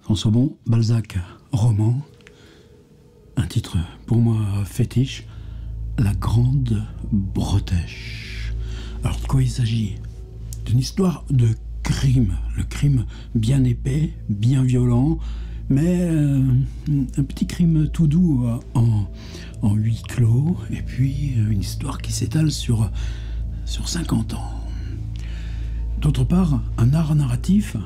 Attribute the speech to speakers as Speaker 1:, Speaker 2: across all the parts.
Speaker 1: François Bon, Balzac, roman, un titre pour moi fétiche, La Grande Bretèche. Alors de quoi il s'agit? D'une histoire de crime, le crime bien épais, bien violent, mais un petit crime tout doux en huis clos, et puis une histoire qui s'étale sur 50 ans. D'autre part, un art narratif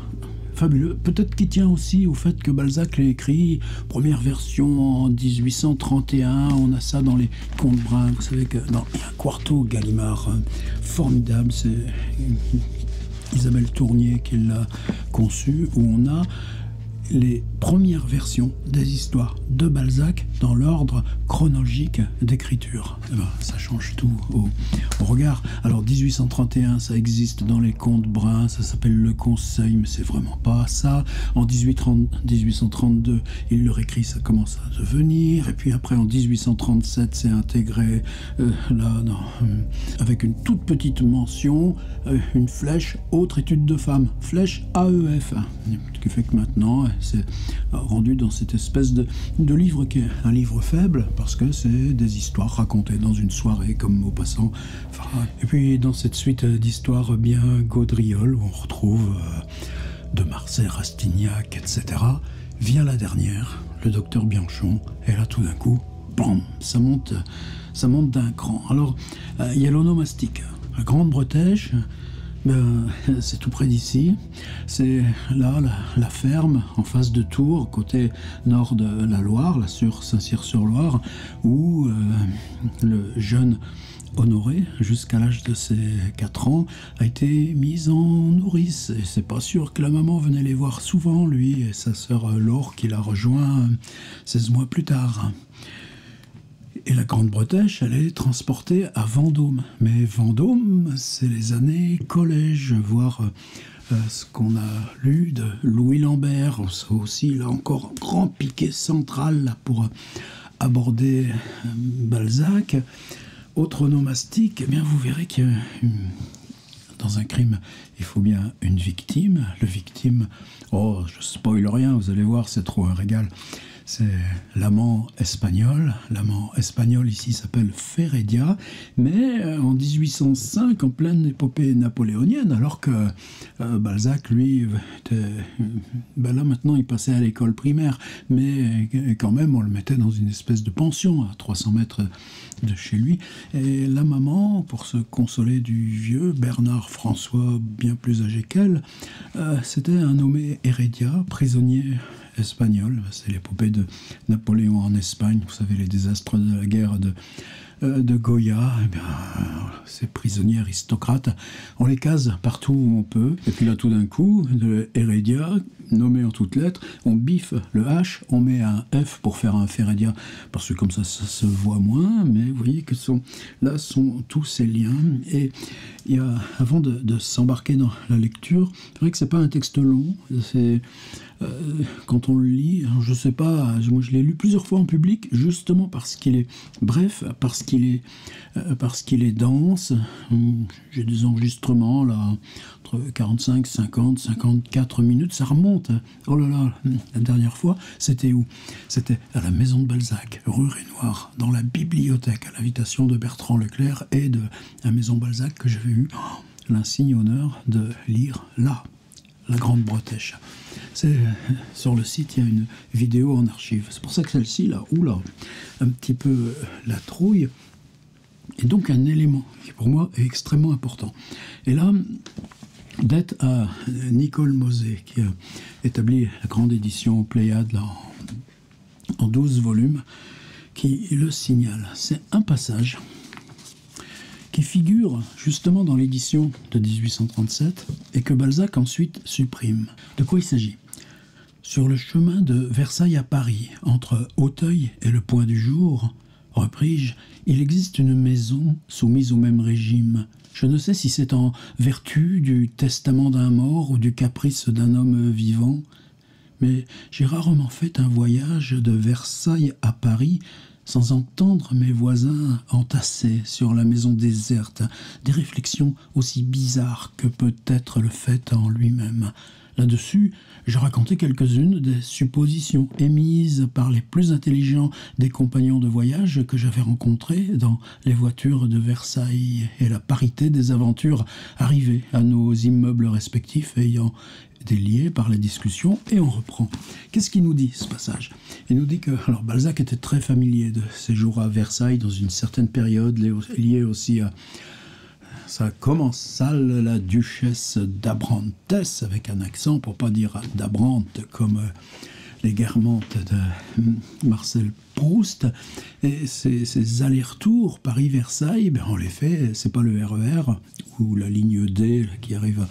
Speaker 1: fabuleux, peut-être qui tient aussi au fait que Balzac l'a écrit, première version en 1831, on a ça dans les Contes bruns, vous savez que il y a un quarto Gallimard formidable, c'est Isabelle Tournier qui l'a conçu, où on a les premières versions des histoires de Balzac dans l'ordre chronologique d'écriture. Eh ben, ça change tout au regard. Alors 1831, ça existe dans les Contes bruns, ça s'appelle Le Conseil, mais c'est vraiment pas ça. En 1832, il le réécrit, ça commence à devenir. Et puis après, en 1837, c'est intégré avec une toute petite mention, une flèche, autre étude de femme, flèche AEF. Ce qui fait que maintenant, c'est rendu dans cette espèce de livre qui est un livre faible, parce que c'est des histoires racontées dans une soirée comme Maupassant. Et puis dans cette suite d'histoires bien gaudrioles, où on retrouve de Marsay, Rastignac, etc., vient la dernière, le docteur Bianchon, et là tout d'un coup, bam, ça monte d'un cran. Alors, il y a l'onomastique, la Grande Bretèche. C'est tout près d'ici, c'est là la ferme en face de Tours, côté nord de la Loire, là sur Saint-Cyr-sur-Loire, où le jeune Honoré, jusqu'à l'âge de ses 4 ans, a été mis en nourrice. Et c'est pas sûr que la maman venait les voir souvent, lui et sa sœur Laure, qui l'a rejoint 16 mois plus tard. Et la Grande Bretèche, elle est transportée à Vendôme. Mais Vendôme, c'est les années collège, voire ce qu'on a lu de Louis Lambert. C'est aussi, là encore, un grand piquet central là, pour aborder Balzac. Autre onomastique, eh bien, vous verrez que dans un crime, il faut bien une victime. Le victime, oh, je spoil rien, vous allez voir, c'est trop un régal. C'est l'amant espagnol. L'amant espagnol ici s'appelle Férédia, mais en 1805, en pleine épopée napoléonienne, alors que Balzac, lui, là maintenant il passait à l'école primaire, mais quand même on le mettait dans une espèce de pension à 300 mètres de chez lui. Et la maman, pour se consoler du vieux Bernard François, bien plus âgé qu'elle, c'était un nommé Heredia, prisonnier espagnol. C'est l'épopée de Napoléon en Espagne, vous savez, les désastres de la guerre de Goya. Eh bien, ces prisonniers aristocrates, on les case partout où on peut. Et puis là, tout d'un coup, de Heredia, nommé en toutes lettres, on biffe le H, on met un F pour faire un Férédia, parce que comme ça se voit moins, mais vous voyez que là sont tous ces liens. Et il y a, avant de s'embarquer dans la lecture, c'est vrai que c'est pas un texte long, c'est quand on le lit, je sais pas, moi je l'ai lu plusieurs fois en public, justement parce qu'il est bref, parce qu'il est dense. J'ai des enregistrements là entre 45, 50, 54 minutes, ça remonte. Oh là là, la dernière fois, c'était où? C'était à la maison de Balzac, rue Renoir, dans la bibliothèque, à l'invitation de Bertrand Leclerc et de la maison Balzac, que j'avais eu l'insigne honneur de lire là, La Grande Bretèche. C'est sur le site, il y a une vidéo en archive. C'est pour ça que celle-ci, là, oula, un petit peu la trouille, est donc un élément qui, pour moi, est extrêmement important. Et là, dette à Nicole Mosé, qui a établi la grande édition Pléiade, là, en 12 volumes, qui le signale. C'est un passage qui figure justement dans l'édition de 1837 et que Balzac ensuite supprime. De quoi il s'agit? Sur le chemin de Versailles à Paris, entre Auteuil et le Point du Jour, repris-je, il existe une maison soumise au même régime. Je ne sais si c'est en vertu du testament d'un mort ou du caprice d'un homme vivant, mais j'ai rarement fait un voyage de Versailles à Paris sans entendre mes voisins entasser sur la maison déserte des réflexions aussi bizarres que peut être le fait en lui-même. Là-dessus, je racontais quelques-unes des suppositions émises par les plus intelligents des compagnons de voyage que j'avais rencontrés dans les voitures de Versailles et la parité des aventures arrivées à nos immeubles respectifs ayant été liées par les discussions, et on reprend. Qu'est-ce qu'il nous dit, ce passage? Il nous dit que alors Balzac était très familier de ses jours à Versailles dans une certaine période liée aussi à sa commensale, la duchesse d'Abrantes, avec un accent pour pas dire d'Abrantes comme les Guermantes de Marcel Proust. Et ces allers-retours Paris-Versailles, ben on les fait, c'est pas le RER ou la ligne D qui arrive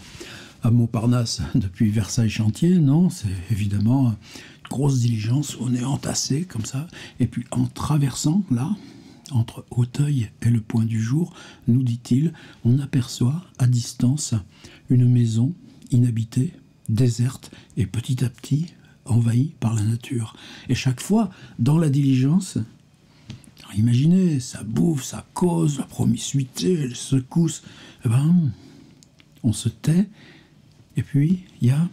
Speaker 1: à Montparnasse depuis Versailles-Chantier, non, c'est évidemment une grosse diligence où on est entassé comme ça, et puis en traversant là, entre Auteuil et le Point du Jour, nous dit-il, on aperçoit à distance une maison inhabitée, déserte et petit à petit envahie par la nature. Et chaque fois, dans la diligence, imaginez, ça bouffe, ça cause, la promiscuité, les secousses, eh ben, on se tait, et puis il y a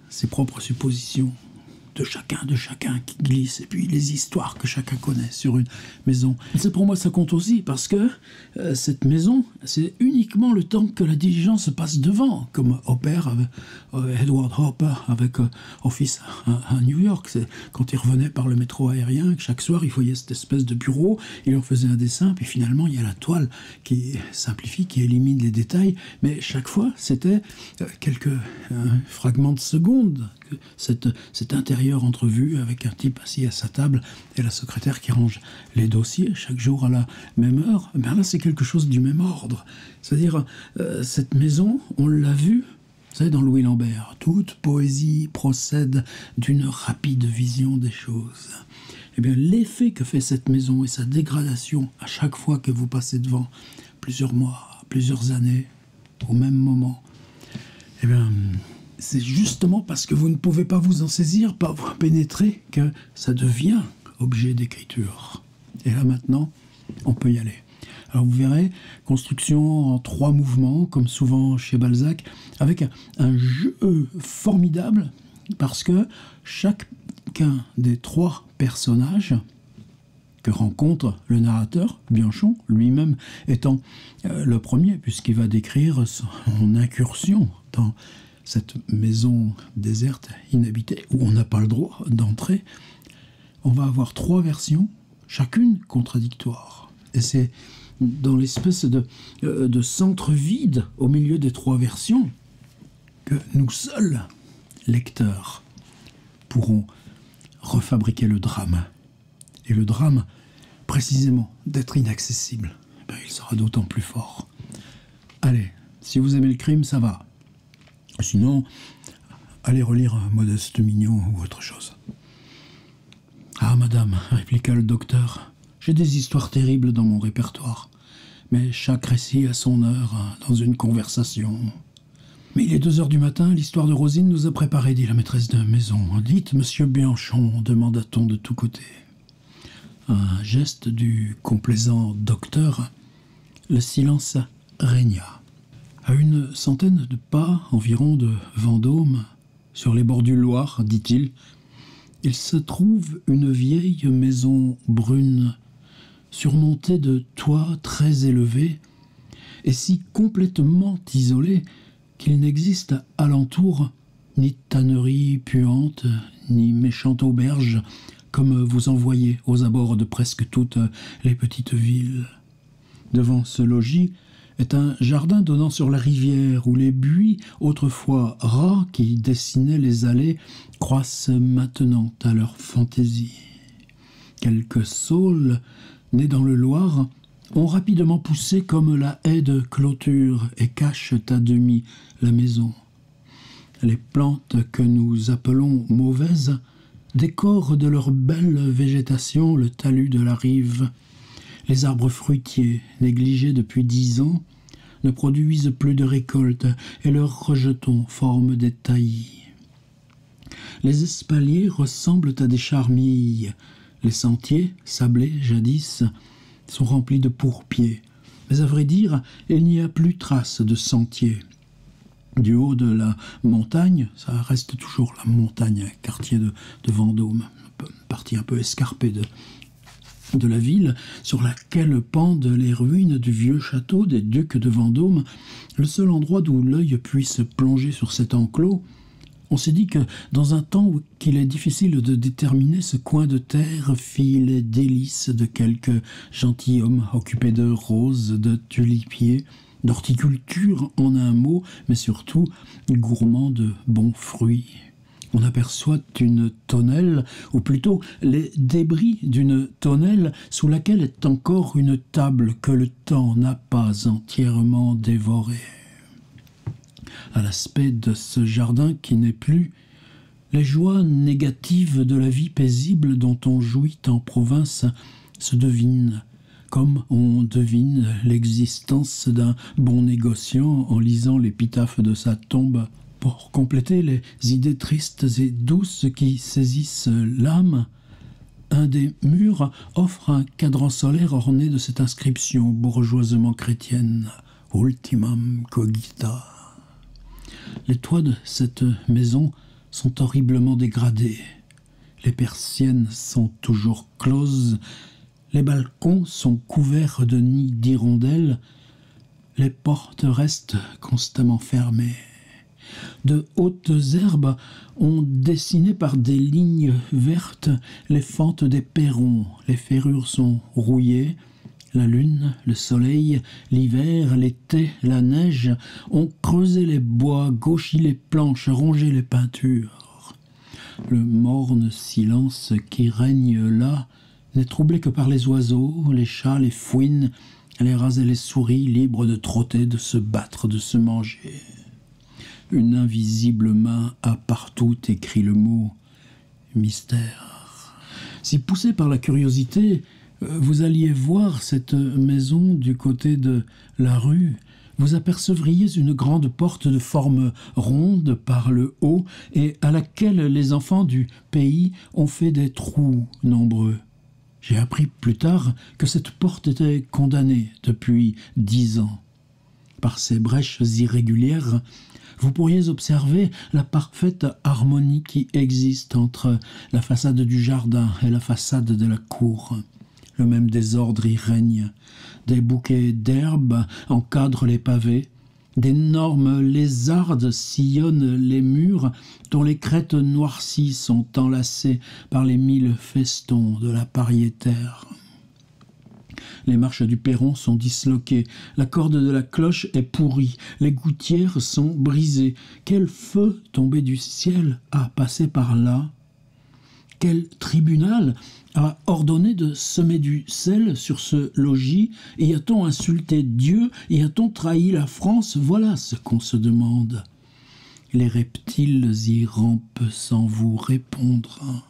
Speaker 1: ses propres suppositions de chacun qui glisse, et puis les histoires que chacun connaît sur une maison. Et ça, pour moi, ça compte aussi, parce que cette maison, c'est uniquement le temps que la diligence passe devant, comme opère avec Edward Hopper avec Office à New York. C'est quand il revenait par le métro aérien, que chaque soir, il voyait cette espèce de bureau, il en faisait un dessin, puis finalement, il y a la toile qui simplifie, qui élimine les détails, mais chaque fois, c'était quelques fragments de secondes, cette intérieur entrevue avec un type assis à sa table et la secrétaire qui range les dossiers chaque jour à la même heure. Ben là, c'est quelque chose du même ordre. C'est-à-dire, cette maison, on l'a vue, vous savez, dans Louis Lambert, toute poésie procède d'une rapide vision des choses. Eh bien, l'effet que fait cette maison et sa dégradation à chaque fois que vous passez devant, plusieurs mois, plusieurs années, au même moment, eh bien, c'est justement parce que vous ne pouvez pas vous en saisir, pas vous pénétrer, que ça devient objet d'écriture. Et là maintenant, on peut y aller. Alors vous verrez, construction en 3 mouvements, comme souvent chez Balzac, avec un jeu formidable, parce que chacun des 3 personnages que rencontre le narrateur, Bianchon, lui-même étant le premier, puisqu'il va décrire son incursion dans cette maison déserte, inhabitée, où on n'a pas le droit d'entrer, on va avoir 3 versions, chacune contradictoire. Et c'est dans l'espèce de centre vide, au milieu des 3 versions, que nous seuls, lecteurs, pourrons refabriquer le drame. Et le drame, précisément, d'être inaccessible, ben, il sera d'autant plus fort. Allez, si vous aimez le crime, ça va. Sinon, allez relire Modeste Mignon ou autre chose. Ah, madame, répliqua le docteur, j'ai des histoires terribles dans mon répertoire, mais chaque récit a son heure dans une conversation. Mais il est 2 heures du matin, l'histoire de Rosine nous a préparé, dit la maîtresse de maison. Dites, monsieur Bianchon, demanda-t-on de tous côtés. Un geste du complaisant docteur, le silence régna. À 100 de pas environ de Vendôme, sur les bords du Loir, dit-il, il se trouve une vieille maison brune, surmontée de toits très élevés, et si complètement isolée qu'il n'existe alentour ni tannerie puante, ni méchante auberge, comme vous en voyez aux abords de presque toutes les petites villes. Devant ce logis est un jardin donnant sur la rivière, où les buis, autrefois ras, qui dessinaient les allées, croissent maintenant à leur fantaisie. Quelques saules, nés dans le Loir, ont rapidement poussé comme la haie de clôture et cachent à demi la maison. Les plantes que nous appelons mauvaises décorent de leur belle végétation le talus de la rive. Les arbres fruitiers, négligés depuis 10 ans, ne produisent plus de récoltes et leurs rejetons forment des taillis. Les espaliers ressemblent à des charmilles. Les sentiers, sablés jadis, sont remplis de pourpiers. Mais à vrai dire, il n'y a plus trace de sentiers. Du haut de la montagne, ça reste toujours la montagne, quartier de Vendôme, partie un peu escarpée de la ville, sur laquelle pendent les ruines du vieux château des ducs de Vendôme, le seul endroit d'où l'œil puisse plonger sur cet enclos. On s'est dit que, dans un temps où il est difficile de déterminer, ce coin de terre fit les délices de quelques gentilshommes occupés de roses, de tulipiers, d'horticulture en un mot, mais surtout gourmands de bons fruits. On aperçoit une tonnelle, ou plutôt les débris d'une tonnelle sous laquelle est encore une table que le temps n'a pas entièrement dévorée. À l'aspect de ce jardin qui n'est plus, les joies négatives de la vie paisible dont on jouit en province se devinent, comme on devine l'existence d'un bon négociant en lisant l'épitaphe de sa tombe. Pour compléter les idées tristes et douces qui saisissent l'âme, un des murs offre un cadran solaire orné de cette inscription bourgeoisement chrétienne « Ultimam cogita ». Les toits de cette maison sont horriblement dégradés. Les persiennes sont toujours closes. Les balcons sont couverts de nids d'hirondelles. Les portes restent constamment fermées. De hautes herbes ont dessiné par des lignes vertes les fentes des perrons. Les ferrures sont rouillées. La lune, le soleil, l'hiver, l'été, la neige ont creusé les bois, gauchi les planches, rongé les peintures. Le morne silence qui règne là n'est troublé que par les oiseaux, les chats, les fouines, les rats et les souris, libres de trotter, de se battre, de se manger. Une invisible main a partout écrit le mot « mystère ». Si poussé par la curiosité, vous alliez voir cette maison du côté de la rue, vous apercevriez une grande porte de forme ronde par le haut et à laquelle les enfants du pays ont fait des trous nombreux. J'ai appris plus tard que cette porte était condamnée depuis 10 ans. Par ces brèches irrégulières, vous pourriez observer la parfaite harmonie qui existe entre la façade du jardin et la façade de la cour. Le même désordre y règne. Des bouquets d'herbes encadrent les pavés. D'énormes lézardes sillonnent les murs dont les crêtes noircies sont enlacées par les 1000 festons de la pariétaire. Les marches du perron sont disloquées, la corde de la cloche est pourrie, les gouttières sont brisées. Quel feu tombé du ciel a passé par là? Quel tribunal a ordonné de semer du sel sur ce logis? Y a-t-on insulté Dieu? Y a-t-on trahi la France? Voilà ce qu'on se demande. Les reptiles y rampent sans vous répondre.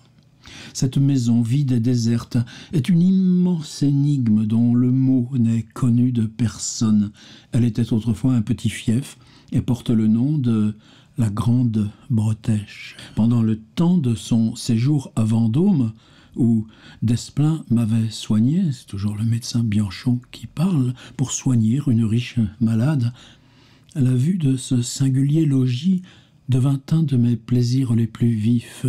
Speaker 1: Cette maison vide et déserte est une immense énigme dont le mot n'est connu de personne. Elle était autrefois un petit fief et porte le nom de la Grande Bretèche. Pendant le temps de son séjour à Vendôme, où Desplein m'avait soigné, c'est toujours le médecin Bianchon qui parle, pour soigner une riche malade, la vue de ce singulier logis devint un de mes plaisirs les plus vifs.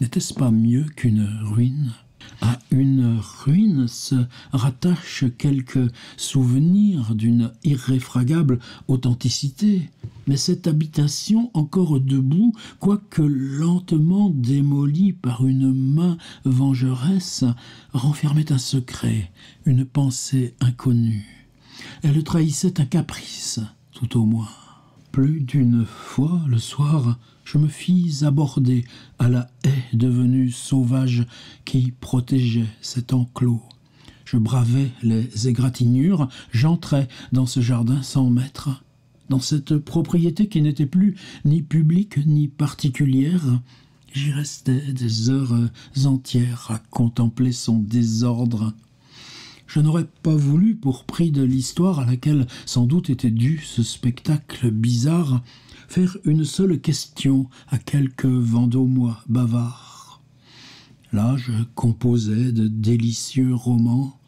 Speaker 1: N'était-ce pas mieux qu'une ruine? À une ruine se rattachent quelques souvenirs d'une irréfragable authenticité, mais cette habitation encore debout, quoique lentement démolie par une main vengeresse, renfermait un secret, une pensée inconnue. Elle trahissait un caprice, tout au moins. Plus d'une fois, le soir, je me fis aborder à la haie devenue sauvage qui protégeait cet enclos. Je bravais les égratignures, j'entrais dans ce jardin sans maître, dans cette propriété qui n'était plus ni publique ni particulière. J'y restais des heures entières à contempler son désordre. Je n'aurais pas voulu, pour prix de l'histoire à laquelle sans doute était dû ce spectacle bizarre, faire une seule question à quelques Vendômois bavards. Là, je composais de délicieux romans.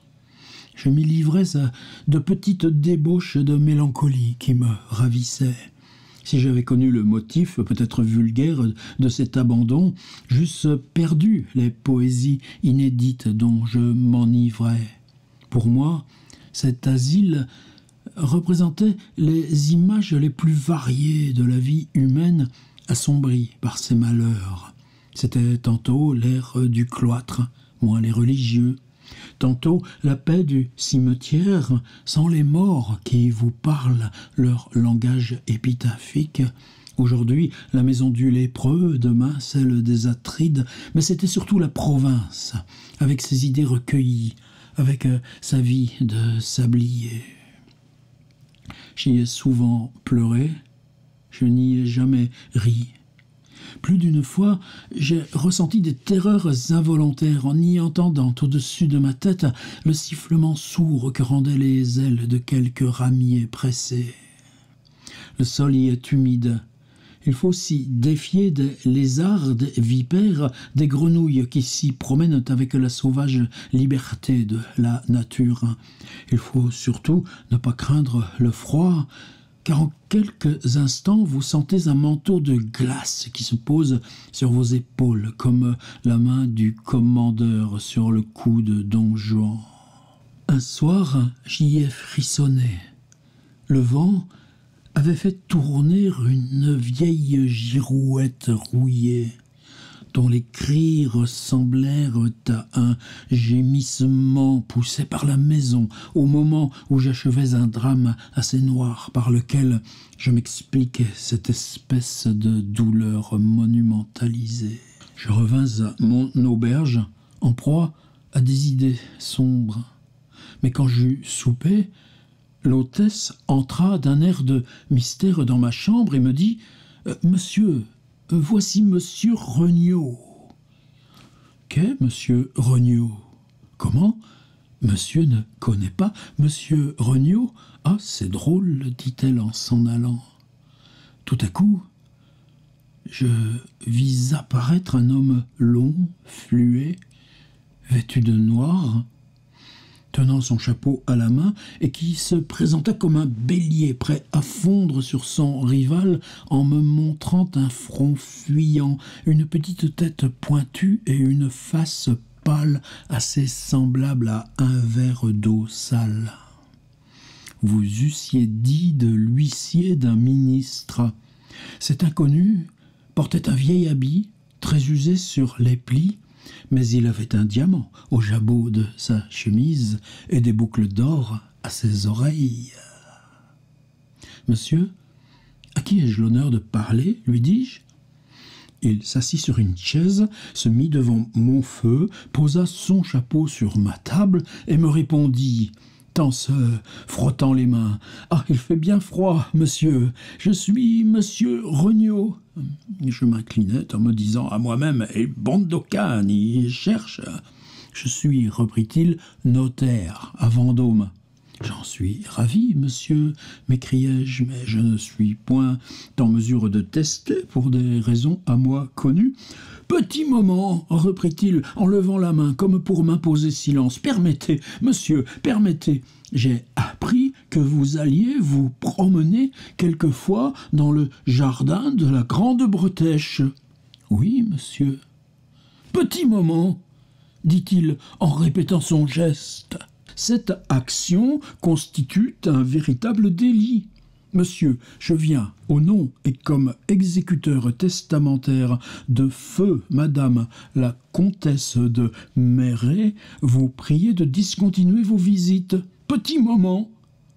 Speaker 1: Je m'y livrais à de petites débauches de mélancolie qui me ravissaient. Si j'avais connu le motif, peut-être vulgaire, de cet abandon, j'eusse perdu les poésies inédites dont je m'enivrais. Pour moi, cet asile représentait les images les plus variées de la vie humaine assombrie par ses malheurs. C'était tantôt l'air du cloître, moins les religieux, tantôt la paix du cimetière sans les morts qui vous parlent leur langage épitaphique. Aujourd'hui, la maison du lépreux, demain celle des Atrides, mais c'était surtout la province, avec ses idées recueillies, avec sa vie de sablier. J'y ai souvent pleuré, je n'y ai jamais ri. Plus d'une fois, j'ai ressenti des terreurs involontaires en y entendant au-dessus de ma tête le sifflement sourd que rendaient les ailes de quelques ramiers pressés. Le sol y est humide. Il faut s'y défier des lézards, des vipères, des grenouilles qui s'y promènent avec la sauvage liberté de la nature. Il faut surtout ne pas craindre le froid, car en quelques instants vous sentez un manteau de glace qui se pose sur vos épaules comme la main du commandeur sur le cou de Don Juan. Un soir, j'y ai frissonné. Le vent avait fait tourner une vieille girouette rouillée, dont les cris ressemblèrent à un gémissement poussé par la maison au moment où j'achevais un drame assez noir par lequel je m'expliquais cette espèce de douleur monumentalisée. Je revins à mon auberge en proie à des idées sombres. Mais quand j'eus soupé, l'hôtesse entra d'un air de mystère dans ma chambre et me dit « Monsieur, voici monsieur Regnault. » « Qu'est monsieur Regnault ? Comment ? Monsieur ne connaît pas monsieur Regnault ? Ah, c'est drôle, dit-elle en s'en allant. Tout à coup, je vis apparaître un homme long, fluet, vêtu de noir, tenant son chapeau à la main, et qui se présenta comme un bélier prêt à fondre sur son rival en me montrant un front fuyant, une petite tête pointue et une face pâle assez semblable à un verre d'eau sale. Vous eussiez dit de l'huissier d'un ministre. Cet inconnu portait un vieil habit, très usé sur les plis, mais il avait un diamant au jabot de sa chemise et des boucles d'or à ses oreilles. « Monsieur, à qui ai-je l'honneur de parler ?» lui dis-je. Il s'assit sur une chaise, se mit devant mon feu, posa son chapeau sur ma table et me répondit, tant se frottant les mains. « Ah, il fait bien froid, monsieur. Je suis monsieur Regnault. » Je m'inclinai en me disant à moi-même « Et bande d'ocanes, y cherche. » « Je suis, reprit-il, notaire à Vendôme. »« J'en suis ravi, monsieur, m'écriai-je, mais je ne suis point en mesure de tester pour des raisons à moi connues. »« Petit moment, reprit-il, en levant la main comme pour m'imposer silence. Permettez, monsieur, permettez. J'ai appris que vous alliez vous promener quelquefois dans le jardin de la Grande Bretèche. »« Oui, monsieur. »« Petit moment, dit-il en répétant son geste. Cette action constitue un véritable délit. Monsieur, je viens, au nom et comme exécuteur testamentaire de feu madame la comtesse de Méré, vous prier de discontinuer vos visites. Petit moment.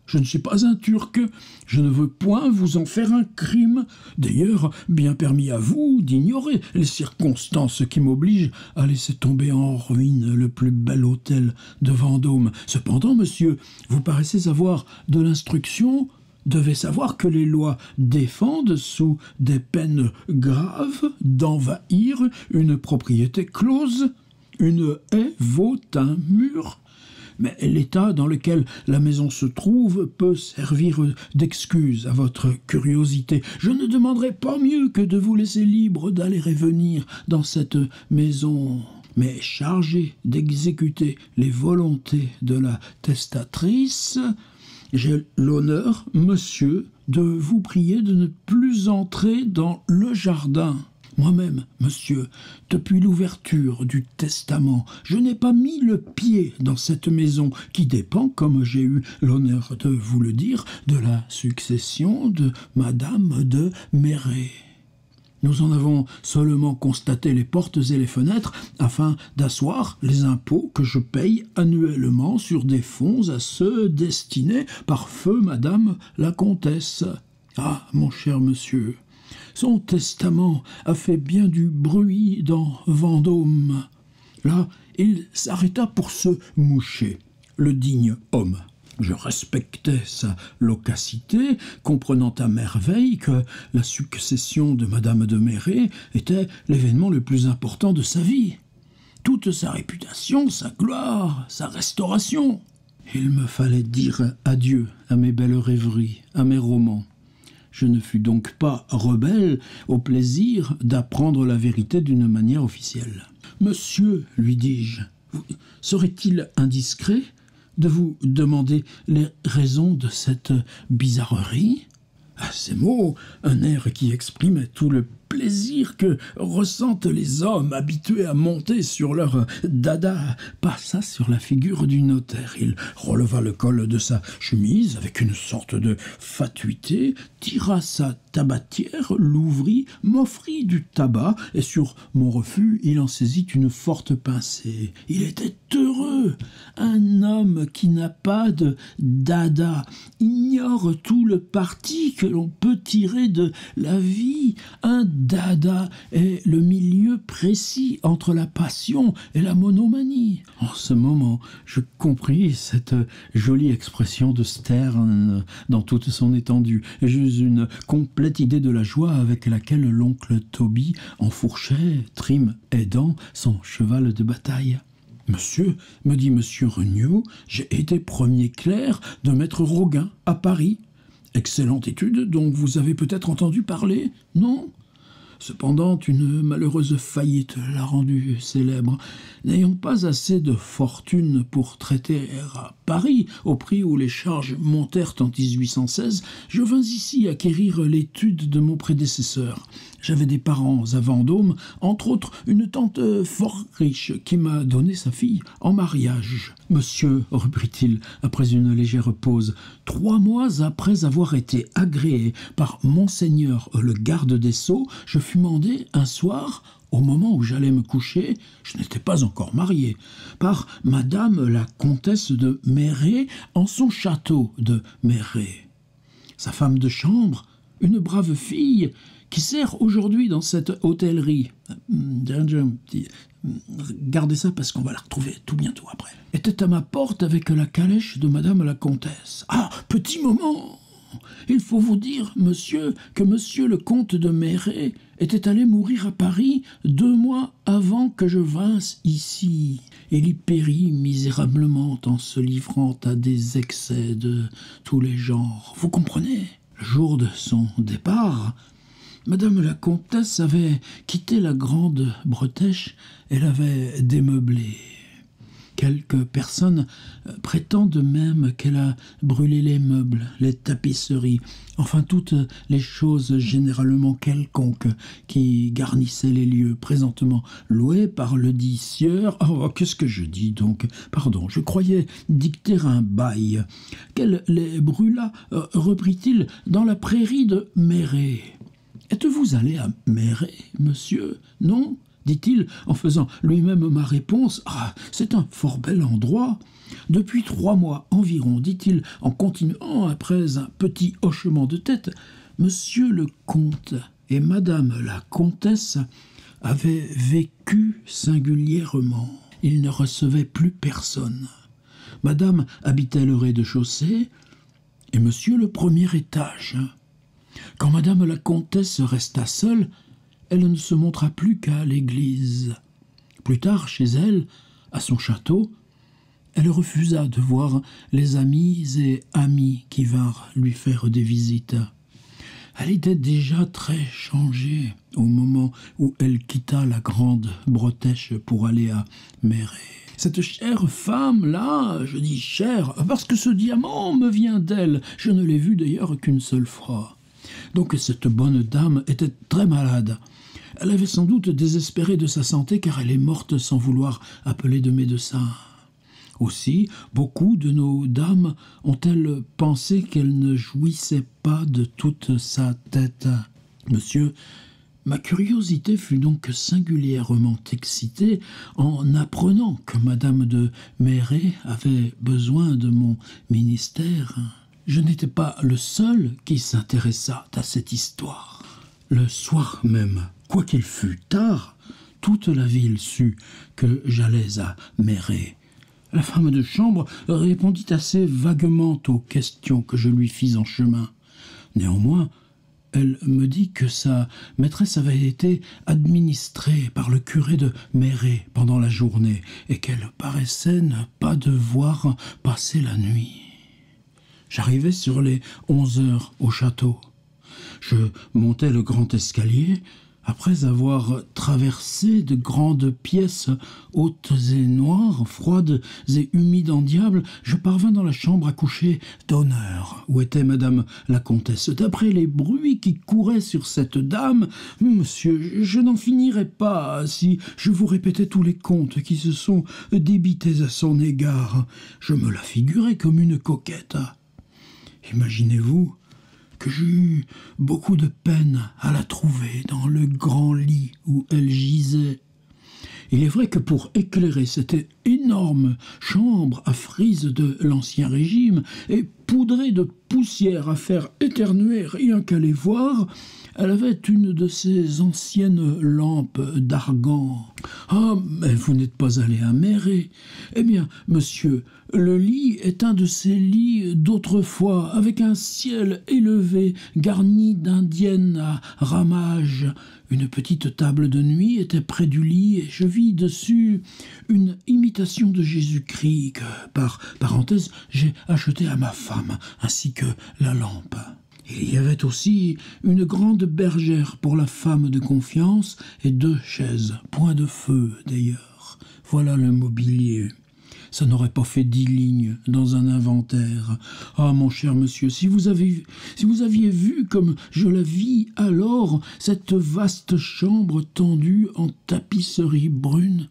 Speaker 1: Je ne suis pas un Turc, je ne veux point vous en faire un crime. D'ailleurs, bien permis à vous d'ignorer les circonstances qui m'obligent à laisser tomber en ruine le plus bel hôtel de Vendôme. Cependant, monsieur, vous paraissez avoir de l'instruction, devez savoir que les lois défendent, sous des peines graves, d'envahir une propriété close. Une haie vaut un mur. Mais l'état dans lequel la maison se trouve peut servir d'excuse à votre curiosité. Je ne demanderai pas mieux que de vous laisser libre d'aller et venir dans cette maison, mais chargé d'exécuter les volontés de la testatrice, j'ai l'honneur, monsieur, de vous prier de ne plus entrer dans le jardin. Moi-même, monsieur, depuis l'ouverture du testament, je n'ai pas mis le pied dans cette maison qui dépend, comme j'ai eu l'honneur de vous le dire, de la succession de Madame de Merret. Nous en avons seulement constaté les portes et les fenêtres afin d'asseoir les impôts que je paye annuellement sur des fonds à ceux destinés par feu Madame la Comtesse. Ah, mon cher monsieur, son testament a fait bien du bruit dans Vendôme. Là, il s'arrêta pour se moucher, le digne homme. Je respectais sa loquacité, comprenant à merveille que la succession de Madame de Merret était l'événement le plus important de sa vie. Toute sa réputation, sa gloire, sa restauration. Il me fallait dire adieu à mes belles rêveries, à mes romans. Je ne fus donc pas rebelle au plaisir d'apprendre la vérité d'une manière officielle. « Monsieur, lui dis-je, serait-il indiscret de vous demander les raisons de cette bizarrerie ?» À ces mots, un air qui exprimait tout le plaisir que ressentent les hommes habitués à monter sur leur dada passa sur la figure du notaire. Il releva le col de sa chemise avec une sorte de fatuité, tira sa tabatière, l'ouvrit, m'offrit du tabac, et sur mon refus, il en saisit une forte pincée. Il était heureux. Un homme qui n'a pas de dada ignore tout le parti que l'on peut tirer de la vie. Un dada est le milieu précis entre la passion et la monomanie. En ce moment, je compris cette jolie expression de Sterne dans toute son étendue. J'eus une complète idée de la joie avec laquelle l'oncle Toby enfourchait, Trim aidant, son cheval de bataille. « Monsieur, me dit monsieur Regnault, j'ai été premier clerc de maître Roguin à Paris. Excellente étude dont vous avez peut-être entendu parler, non ? Cependant, une malheureuse faillite l'a rendu célèbre. N'ayant pas assez de fortune pour traiter à Paris, au prix où les charges montèrent en 1816, je vins ici acquérir l'étude de mon prédécesseur. J'avais des parents à Vendôme, entre autres une tante fort riche qui m'a donné sa fille en mariage. « Monsieur, reprit-il, après une légère pause, 3 mois après avoir été agréé par monseigneur le garde des Sceaux, je fus mandé un soir, au moment où j'allais me coucher, je n'étais pas encore marié, par Madame la Comtesse de Merret en son château de Merret. Sa femme de chambre, une brave fille, qui sert aujourd'hui dans cette hôtellerie. Gardez ça parce qu'on va la retrouver tout bientôt après. Était à ma porte avec la calèche de Madame la Comtesse. Ah, petit moment! Il faut vous dire, monsieur, que monsieur le comte de Merret était allé mourir à Paris 2 mois avant que je vinsse ici. Il y périt misérablement en se livrant à des excès de tous les genres. Vous comprenez? Le jour de son départ, Madame la Comtesse avait quitté la Grande Bretèche et l'avait démeublée. Quelques personnes prétendent même qu'elle a brûlé les meubles, les tapisseries, enfin toutes les choses généralement quelconques qui garnissaient les lieux présentement loués par le dit sieur. Oh, qu'est-ce que je dis donc? Pardon, je croyais dicter un bail. Qu'elle les brûla, reprit-il, dans la prairie de Merret. Êtes-vous allé à Merret, monsieur? Non? Dit-il en faisant lui-même ma réponse. Ah, c'est un fort bel endroit. Depuis 3 mois environ, dit-il en continuant après un petit hochement de tête, monsieur le comte et madame la comtesse avaient vécu singulièrement. Ils ne recevaient plus personne. Madame habitait le rez-de-chaussée et monsieur le premier étage. Quand madame la comtesse resta seule, elle ne se montra plus qu'à l'église. Plus tard, chez elle, à son château, elle refusa de voir les amis et amis qui vinrent lui faire des visites. Elle était déjà très changée au moment où elle quitta la Grande Bretèche pour aller à Merret. Cette chère femme-là, je dis chère, parce que ce diamant me vient d'elle. Je ne l'ai vue d'ailleurs qu'une seule fois. Donc cette bonne dame était très malade. Elle avait sans doute désespéré de sa santé car elle est morte sans vouloir appeler de médecin. Aussi, beaucoup de nos dames ont-elles pensé qu'elle ne jouissait pas de toute sa tête. Monsieur, ma curiosité fut donc singulièrement excitée en apprenant que madame de Merret avait besoin de mon ministère. Je n'étais pas le seul qui s'intéressât à cette histoire. Le soir même, quoiqu'il fût tard, toute la ville sut que j'allais à Merret. La femme de chambre répondit assez vaguement aux questions que je lui fis en chemin. Néanmoins, elle me dit que sa maîtresse avait été administrée par le curé de Merret pendant la journée et qu'elle paraissait ne pas devoir passer la nuit. J'arrivais sur les 11 heures au château. Je montai le grand escalier. Après avoir traversé de grandes pièces hautes et noires, froides et humides en diable, je parvins dans la chambre à coucher d'honneur, où était madame la comtesse. D'après les bruits qui couraient sur cette dame, monsieur, je n'en finirais pas si je vous répétais tous les contes qui se sont débités à son égard. Je me la figurais comme une coquette. Imaginez-vous que j'eus beaucoup de peine à la trouver dans le grand lit où elle gisait. Il est vrai que pour éclairer cette énorme chambre à frises de l'Ancien Régime et poudrée de poussière à faire éternuer rien qu'à les voir, elle avait une de ces anciennes lampes d'argan. « Ah, mais vous n'êtes pas allé à Merret. Eh bien, monsieur, le lit est un de ces lits d'autrefois, avec un ciel élevé, garni d'indiennes à ramages. Une petite table de nuit était près du lit et je vis dessus une imitation de Jésus-Christ que, par parenthèse, j'ai acheté à ma femme, ainsi que la lampe. Il y avait aussi une grande bergère pour la femme de confiance et 2 chaises, point de feu d'ailleurs. Voilà le mobilier. Ça n'aurait pas fait 10 lignes dans un inventaire. Ah, mon cher monsieur, si vous aviez vu comme je la vis alors, cette vaste chambre tendue en tapisserie brune,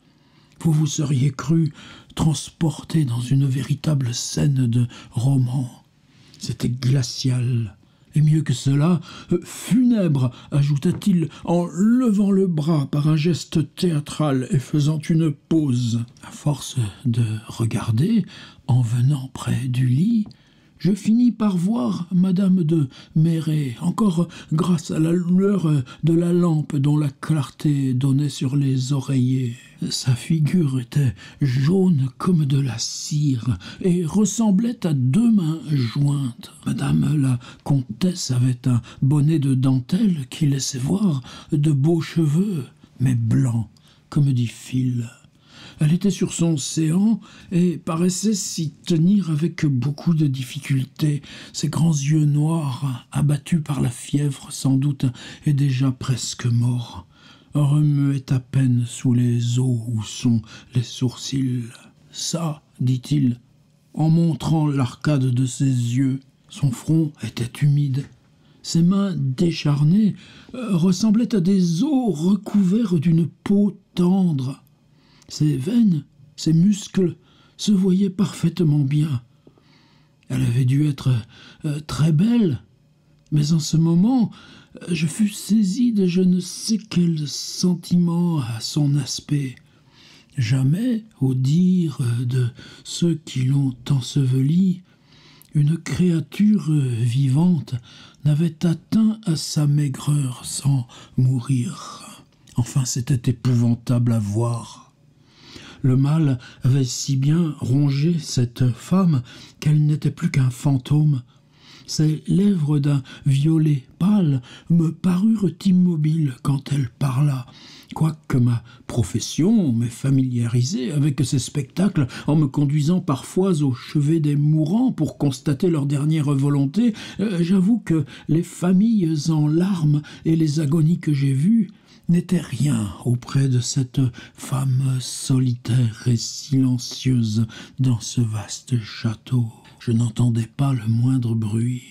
Speaker 1: vous vous seriez cru transporté dans une véritable scène de roman. C'était glacial. Et mieux que cela, funèbre, ajouta-t-il en levant le bras par un geste théâtral et faisant une pause. À force de regarder, en venant près du lit, je finis par voir madame de Merret, encore grâce à la lueur de la lampe dont la clarté donnait sur les oreillers. Sa figure était jaune comme de la cire et ressemblait à 2 mains jointes. Madame la comtesse avait un bonnet de dentelle qui laissait voir de beaux cheveux, mais blancs comme du fil. Elle était sur son séant et paraissait s'y tenir avec beaucoup de difficulté. Ses grands yeux noirs, abattus par la fièvre sans doute, et déjà presque morts, remuaient à peine sous les os où sont les sourcils. « Ça, dit-il, en montrant l'arcade de ses yeux. Son front était humide. Ses mains décharnées ressemblaient à des os recouverts d'une peau tendre. Ses veines, ses muscles se voyaient parfaitement bien. Elle avait dû être très belle, mais en ce moment, je fus saisi de je ne sais quel sentiment à son aspect. Jamais, au dire de ceux qui l'ont ensevelie, une créature vivante n'avait atteint à sa maigreur sans mourir. Enfin, c'était épouvantable à voir. Le mal avait si bien rongé cette femme qu'elle n'était plus qu'un fantôme. Ses lèvres d'un violet pâle me parurent immobiles quand elle parla, quoique ma profession m'ait familiarisé avec ces spectacles en me conduisant parfois au chevet des mourants pour constater leur dernière volonté. J'avoue que les familles en larmes et les agonies que j'ai vues n'était rien auprès de cette femme solitaire et silencieuse dans ce vaste château. Je n'entendais pas le moindre bruit.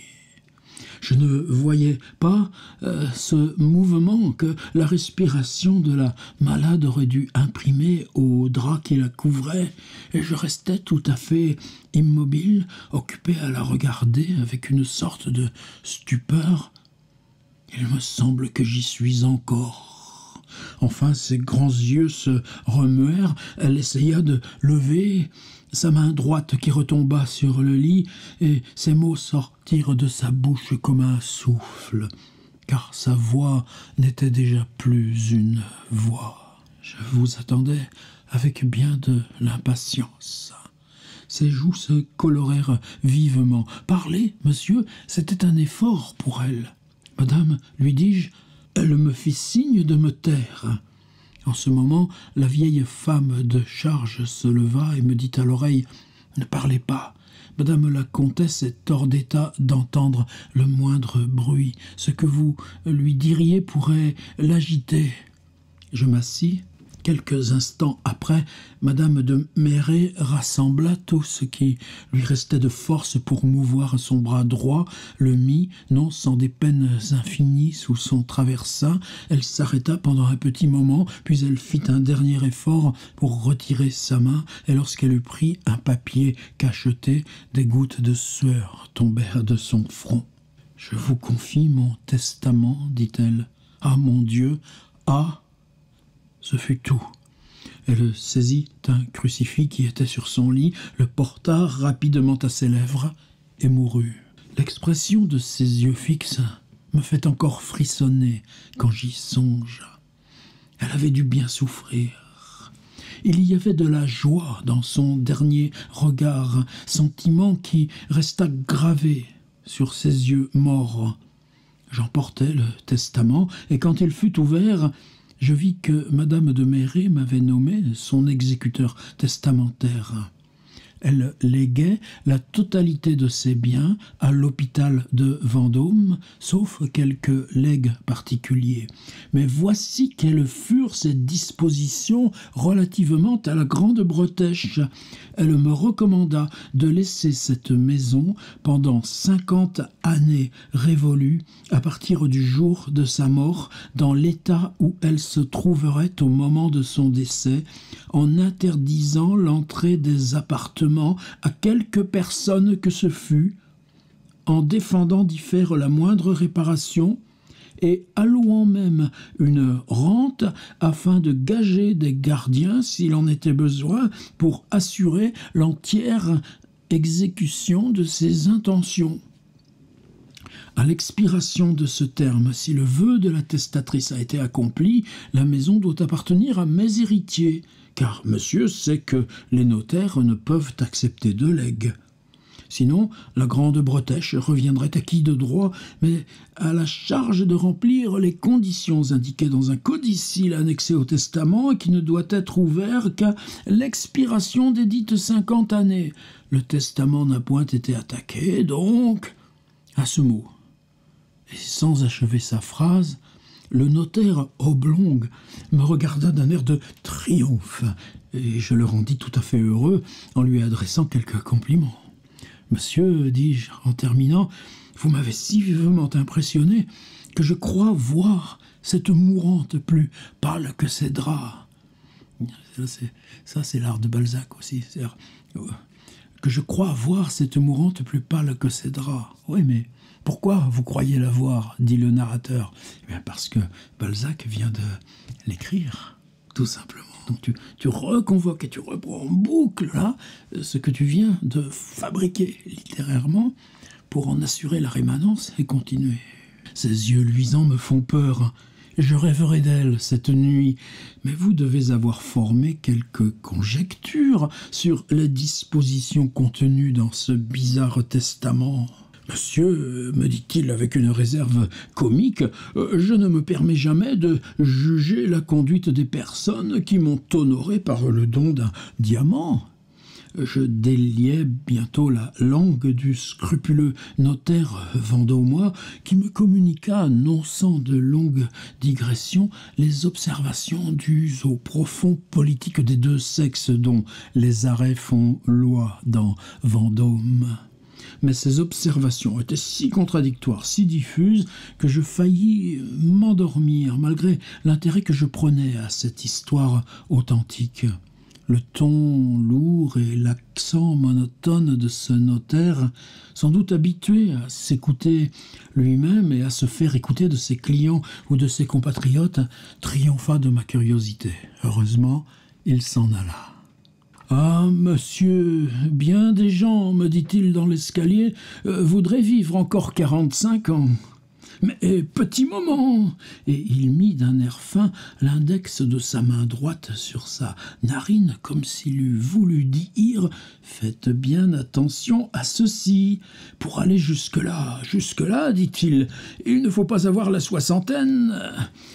Speaker 1: Je ne voyais pas ce mouvement que la respiration de la malade aurait dû imprimer au drap qui la couvrait, et je restais tout à fait immobile, occupé à la regarder avec une sorte de stupeur. Il me semble que j'y suis encore. Enfin, ses grands yeux se remuèrent, elle essaya de lever sa main droite qui retomba sur le lit, et ces mots sortirent de sa bouche comme un souffle, car sa voix n'était déjà plus une voix. Je vous attendais avec bien de l'impatience. Ses joues se colorèrent vivement. « Parlez, monsieur, c'était un effort pour elle. »« Madame, lui dis-je, elle me fit signe de me taire. » En ce moment, la vieille femme de charge se leva et me dit à l'oreille « Ne parlez pas. Madame la comtesse est hors d'état d'entendre le moindre bruit. Ce que vous lui diriez pourrait l'agiter. » Je m'assis. Quelques instants après, Madame de Merret rassembla tout ce qui lui restait de force pour mouvoir son bras droit, le mit, non sans des peines infinies, sous son traversin. Elle s'arrêta pendant un petit moment, puis elle fit un dernier effort pour retirer sa main, et lorsqu'elle eut pris un papier cacheté, des gouttes de sueur tombèrent de son front. « Je vous confie mon testament, dit-elle. Ah, mon Dieu, ah !» Ce fut tout. Elle saisit un crucifix qui était sur son lit, le porta rapidement à ses lèvres et mourut. L'expression de ses yeux fixes me fait encore frissonner quand j'y songe. Elle avait dû bien souffrir. Il y avait de la joie dans son dernier regard, sentiment qui resta gravé sur ses yeux morts. J'emportai le testament, et quand il fut ouvert, je vis que Madame de Merret m'avait nommé son exécuteur testamentaire. Elle léguait la totalité de ses biens à l'hôpital de Vendôme, sauf quelques legs particuliers. Mais voici quelles furent ses dispositions relativement à la Grande Bretèche. Elle me recommanda de laisser cette maison pendant 50 années révolues, à partir du jour de sa mort, dans l'état où elle se trouverait au moment de son décès, en interdisant l'entrée des appartements à quelque personne que ce fût, en défendant d'y faire la moindre réparation, et allouant même une rente afin de gager des gardiens s'il en était besoin pour assurer l'entière exécution de ses intentions. À l'expiration de ce terme, si le vœu de la testatrice a été accompli, la maison doit appartenir à mes héritiers, car monsieur sait que les notaires ne peuvent accepter de legs. Sinon, la Grande Bretèche reviendrait à qui de droit, mais à la charge de remplir les conditions indiquées dans un codicille annexé au testament et qui ne doit être ouvert qu'à l'expiration des dites 50 années. Le testament n'a point été attaqué, donc... À ce mot, et sans achever sa phrase, le notaire oblong me regarda d'un air de triomphe, et je le rendis tout à fait heureux en lui adressant quelques compliments. « Monsieur, dis-je en terminant, vous m'avez si vivement impressionné que je crois voir cette mourante plus pâle que ses draps. » Ça, c'est l'art de Balzac aussi. Que je crois voir cette mourante plus pâle que ses draps. Oui, mais pourquoi vous croyez la voir, dit le narrateur. Eh bien parce que Balzac vient de l'écrire, tout simplement. Donc tu reconvoques et tu reprends en boucle là ce que tu viens de fabriquer littérairement pour en assurer la rémanence et continuer. Ses yeux luisants me font peur. Je rêverai d'elle cette nuit, mais vous devez avoir formé quelques conjectures sur les dispositions contenues dans ce bizarre testament. Monsieur, me dit-il avec une réserve comique, je ne me permets jamais de juger la conduite des personnes qui m'ont honoré par le don d'un diamant. je déliais bientôt la langue du scrupuleux notaire vendômois qui me communiqua, non sans de longues digressions, les observations dues au profond politique des deux sexes dont les arrêts font loi dans Vendôme. Mais ces observations étaient si contradictoires, si diffuses, que je faillis m'endormir, malgré l'intérêt que je prenais à cette histoire authentique. Le ton lourd et l'accent monotone de ce notaire, sans doute habitué à s'écouter lui-même et à se faire écouter de ses clients ou de ses compatriotes, triompha de ma curiosité. Heureusement, il s'en alla. « Ah, monsieur, bien des gens, me dit-il dans l'escalier, voudraient vivre encore 45 ans. Mais petit moment !» Et il mit d'un air fin l'index de sa main droite sur sa narine, comme s'il eût voulu dire « Faites bien attention à ceci. Pour aller jusque-là, dit-il, il ne faut pas avoir la soixantaine. »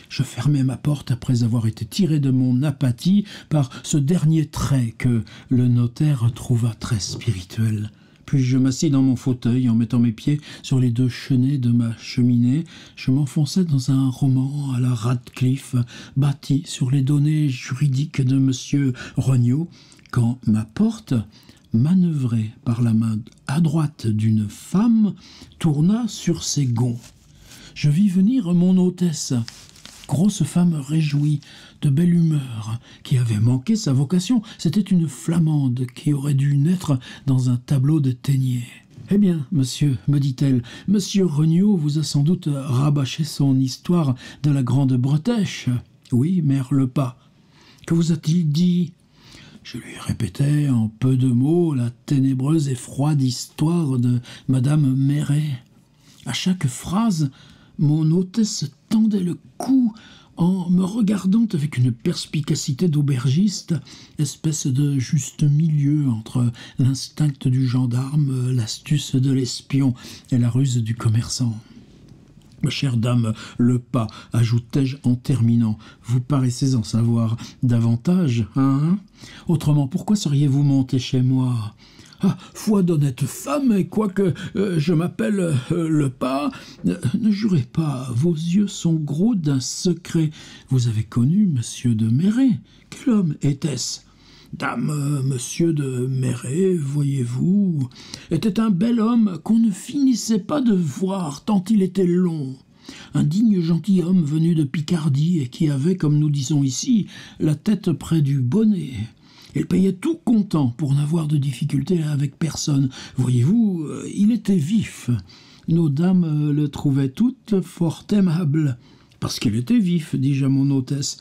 Speaker 1: Je fermai ma porte après avoir été tiré de mon apathie par ce dernier trait que le notaire trouva très spirituel. Puis je m'assis dans mon fauteuil en mettant mes pieds sur les deux chenets de ma cheminée. Je m'enfonçais dans un roman à la Radcliffe, bâti sur les données juridiques de M. Regnault, quand ma porte, manœuvrée par la main à droite d'une femme, tourna sur ses gonds. Je vis venir mon hôtesse, grosse femme réjouie, de belle humeur, qui avait manqué sa vocation. C'était une Flamande qui aurait dû naître dans un tableau de Téniers. « Eh bien, monsieur, me dit-elle, monsieur Regnault vous a sans doute rabâché son histoire de la Grande Bretèche. »« Oui, mère Lepas. »« Que vous a-t-il dit ?» Je lui répétais en peu de mots la ténébreuse et froide histoire de madame Méret. À chaque phrase, mon hôtesse tendait le cou en me regardant avec une perspicacité d'aubergiste, espèce de juste milieu entre l'instinct du gendarme, l'astuce de l'espion et la ruse du commerçant. « Ma chère dame Lepas, ajoutai-je en terminant, vous paraissez en savoir davantage, hein ? Autrement, pourquoi seriez-vous monté chez moi ? Ah, foi d'honnête femme, et quoique je m'appelle Lepas, ne jurez pas, vos yeux sont gros d'un secret. Vous avez connu monsieur de Méret. Quel homme était-ce ? Dame, monsieur de Méret, voyez-vous, était un bel homme qu'on ne finissait pas de voir tant il était long. Un digne gentilhomme venu de Picardie et qui avait, comme nous disons ici, la tête près du bonnet. Il payait tout comptant pour n'avoir de difficulté avec personne. Voyez-vous, il était vif. Nos dames le trouvaient toutes fort aimable. Parce qu'il était vif, dis-je à mon hôtesse.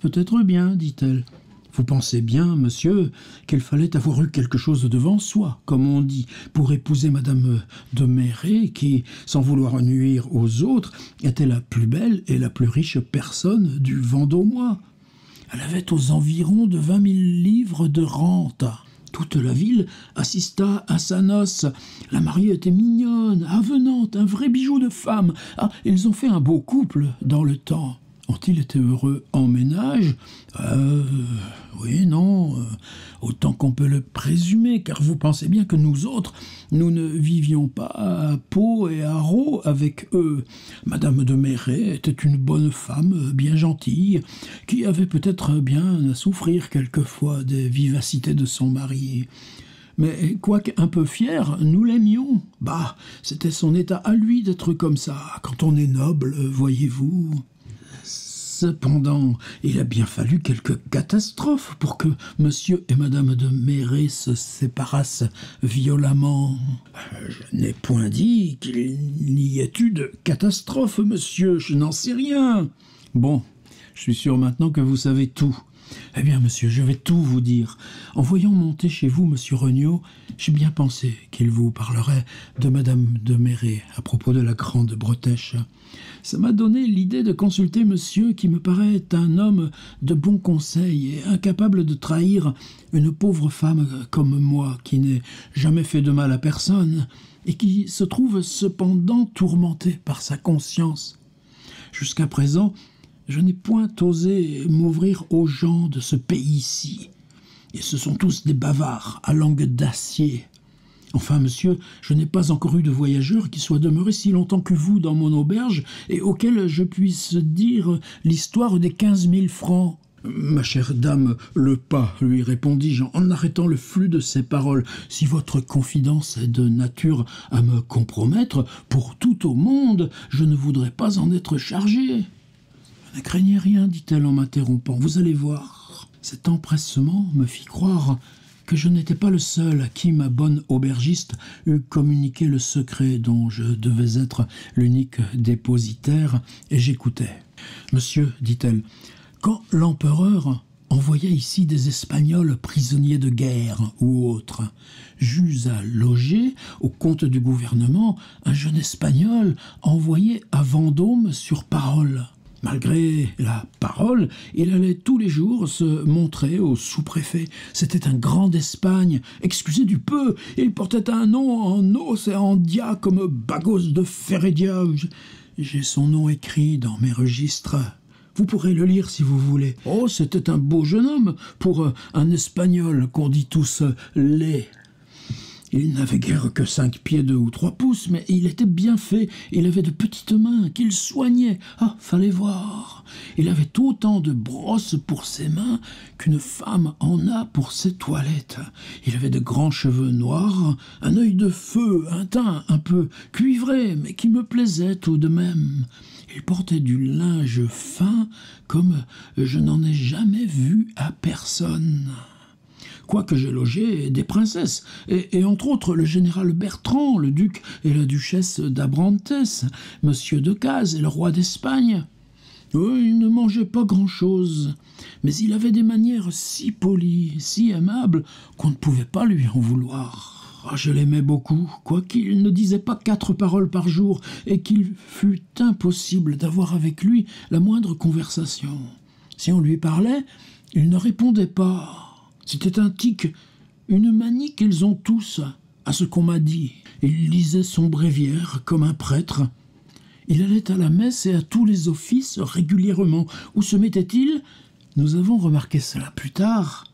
Speaker 1: Peut-être bien, dit-elle. Vous pensez bien, monsieur, qu'il fallait avoir eu quelque chose devant soi, comme on dit, pour épouser madame de Méret, qui, sans vouloir nuire aux autres, était la plus belle et la plus riche personne du Vendômois. Elle avait aux environs de 20 000 livres de rente. Toute la ville assista à sa noce. La mariée était mignonne, avenante, un vrai bijou de femme. Ah, ils ont fait un beau couple dans le temps. Ont-ils été heureux en ménage ? Oui, non, autant qu'on peut le présumer, car vous pensez bien que nous autres, nous ne vivions pas à Pau et à Raux avec eux. Madame de Méret était une bonne femme, bien gentille, qui avait peut-être bien à souffrir quelquefois des vivacités de son mari. Mais quoique un peu fier, nous l'aimions. Bah, c'était son état à lui d'être comme ça, quand on est noble, voyez-vous. Cependant, il a bien fallu quelques catastrophes pour que monsieur et madame de Méret se séparassent violemment. Je n'ai point dit qu'il n'y ait eu de catastrophe, monsieur, je n'en sais rien. Bon, je suis sûr maintenant que vous savez tout. Eh bien, monsieur, je vais tout vous dire. En voyant monter chez vous monsieur Regnault, j'ai bien pensé qu'il vous parlerait de madame de Méret à propos de la Grande Bretèche. Ça m'a donné l'idée de consulter monsieur qui me paraît un homme de bon conseil et incapable de trahir une pauvre femme comme moi qui n'ai jamais fait de mal à personne et qui se trouve cependant tourmentée par sa conscience. Jusqu'à présent, je n'ai point osé m'ouvrir aux gens de ce pays-ci. Et ce sont tous des bavards à langue d'acier. Enfin, monsieur, je n'ai pas encore eu de voyageur qui soit demeuré si longtemps que vous dans mon auberge et auquel je puisse dire l'histoire des 15 000 francs. Ma chère dame, le pas, lui répondis-je en arrêtant le flux de ses paroles. Si votre confidence est de nature à me compromettre, pour tout au monde, je ne voudrais pas en être chargé. Ne craignez rien, dit-elle en m'interrompant, vous allez voir. Cet empressement me fit croire que je n'étais pas le seul à qui ma bonne aubergiste eût communiqué le secret dont je devais être l'unique dépositaire, et j'écoutais. « Monsieur, dit-elle, quand l'empereur envoya ici des Espagnols prisonniers de guerre ou autres, j'eus à loger au compte du gouvernement un jeune Espagnol envoyé à Vendôme sur parole. Malgré la parole, il allait tous les jours se montrer au sous-préfet. C'était un grand d'Espagne, excusez du peu, il portait un nom en os et en dia comme Bagos de Férédia. J'ai son nom écrit dans mes registres. Vous pourrez le lire si vous voulez. Oh, c'était un beau jeune homme pour un Espagnol qu'on dit tous laid. Il n'avait guère que 5 pieds 2 ou 3 pouces, mais il était bien fait. Il avait de petites mains qu'il soignait. Ah, fallait voir. Il avait autant de brosses pour ses mains qu'une femme en a pour ses toilettes. Il avait de grands cheveux noirs, un œil de feu, un teint un peu cuivré, mais qui me plaisait tout de même. Il portait du linge fin comme je n'en ai jamais vu à personne. Quoique j'ai logé des princesses, et entre autres le général Bertrand, le duc et la duchesse d'Abrantes, monsieur Decazes et le roi d'Espagne. Il ne mangeait pas grand-chose, mais il avait des manières si polies, si aimables, qu'on ne pouvait pas lui en vouloir. Je l'aimais beaucoup, quoiqu'il ne disait pas 4 paroles par jour, et qu'il fût impossible d'avoir avec lui la moindre conversation. Si on lui parlait, il ne répondait pas. C'était un tic, une manie qu'ils ont tous, à ce qu'on m'a dit. Il lisait son bréviaire comme un prêtre. Il allait à la messe et à tous les offices régulièrement. Où se mettait-il? Nous avons remarqué cela plus tard,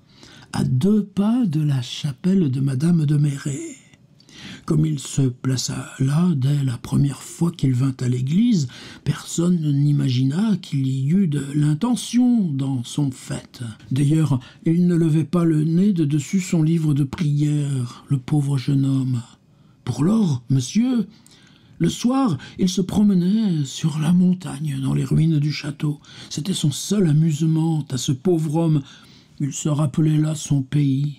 Speaker 1: à 2 pas de la chapelle de Madame de Merret. Comme il se plaça là dès la première fois qu'il vint à l'église, personne n'imagina qu'il y eût de l'intention dans son fait. D'ailleurs, il ne levait pas le nez de dessus son livre de prière, le pauvre jeune homme. Pour lors, monsieur, le soir, il se promenait sur la montagne, dans les ruines du château. C'était son seul amusement à ce pauvre homme. Il se rappelait là son pays.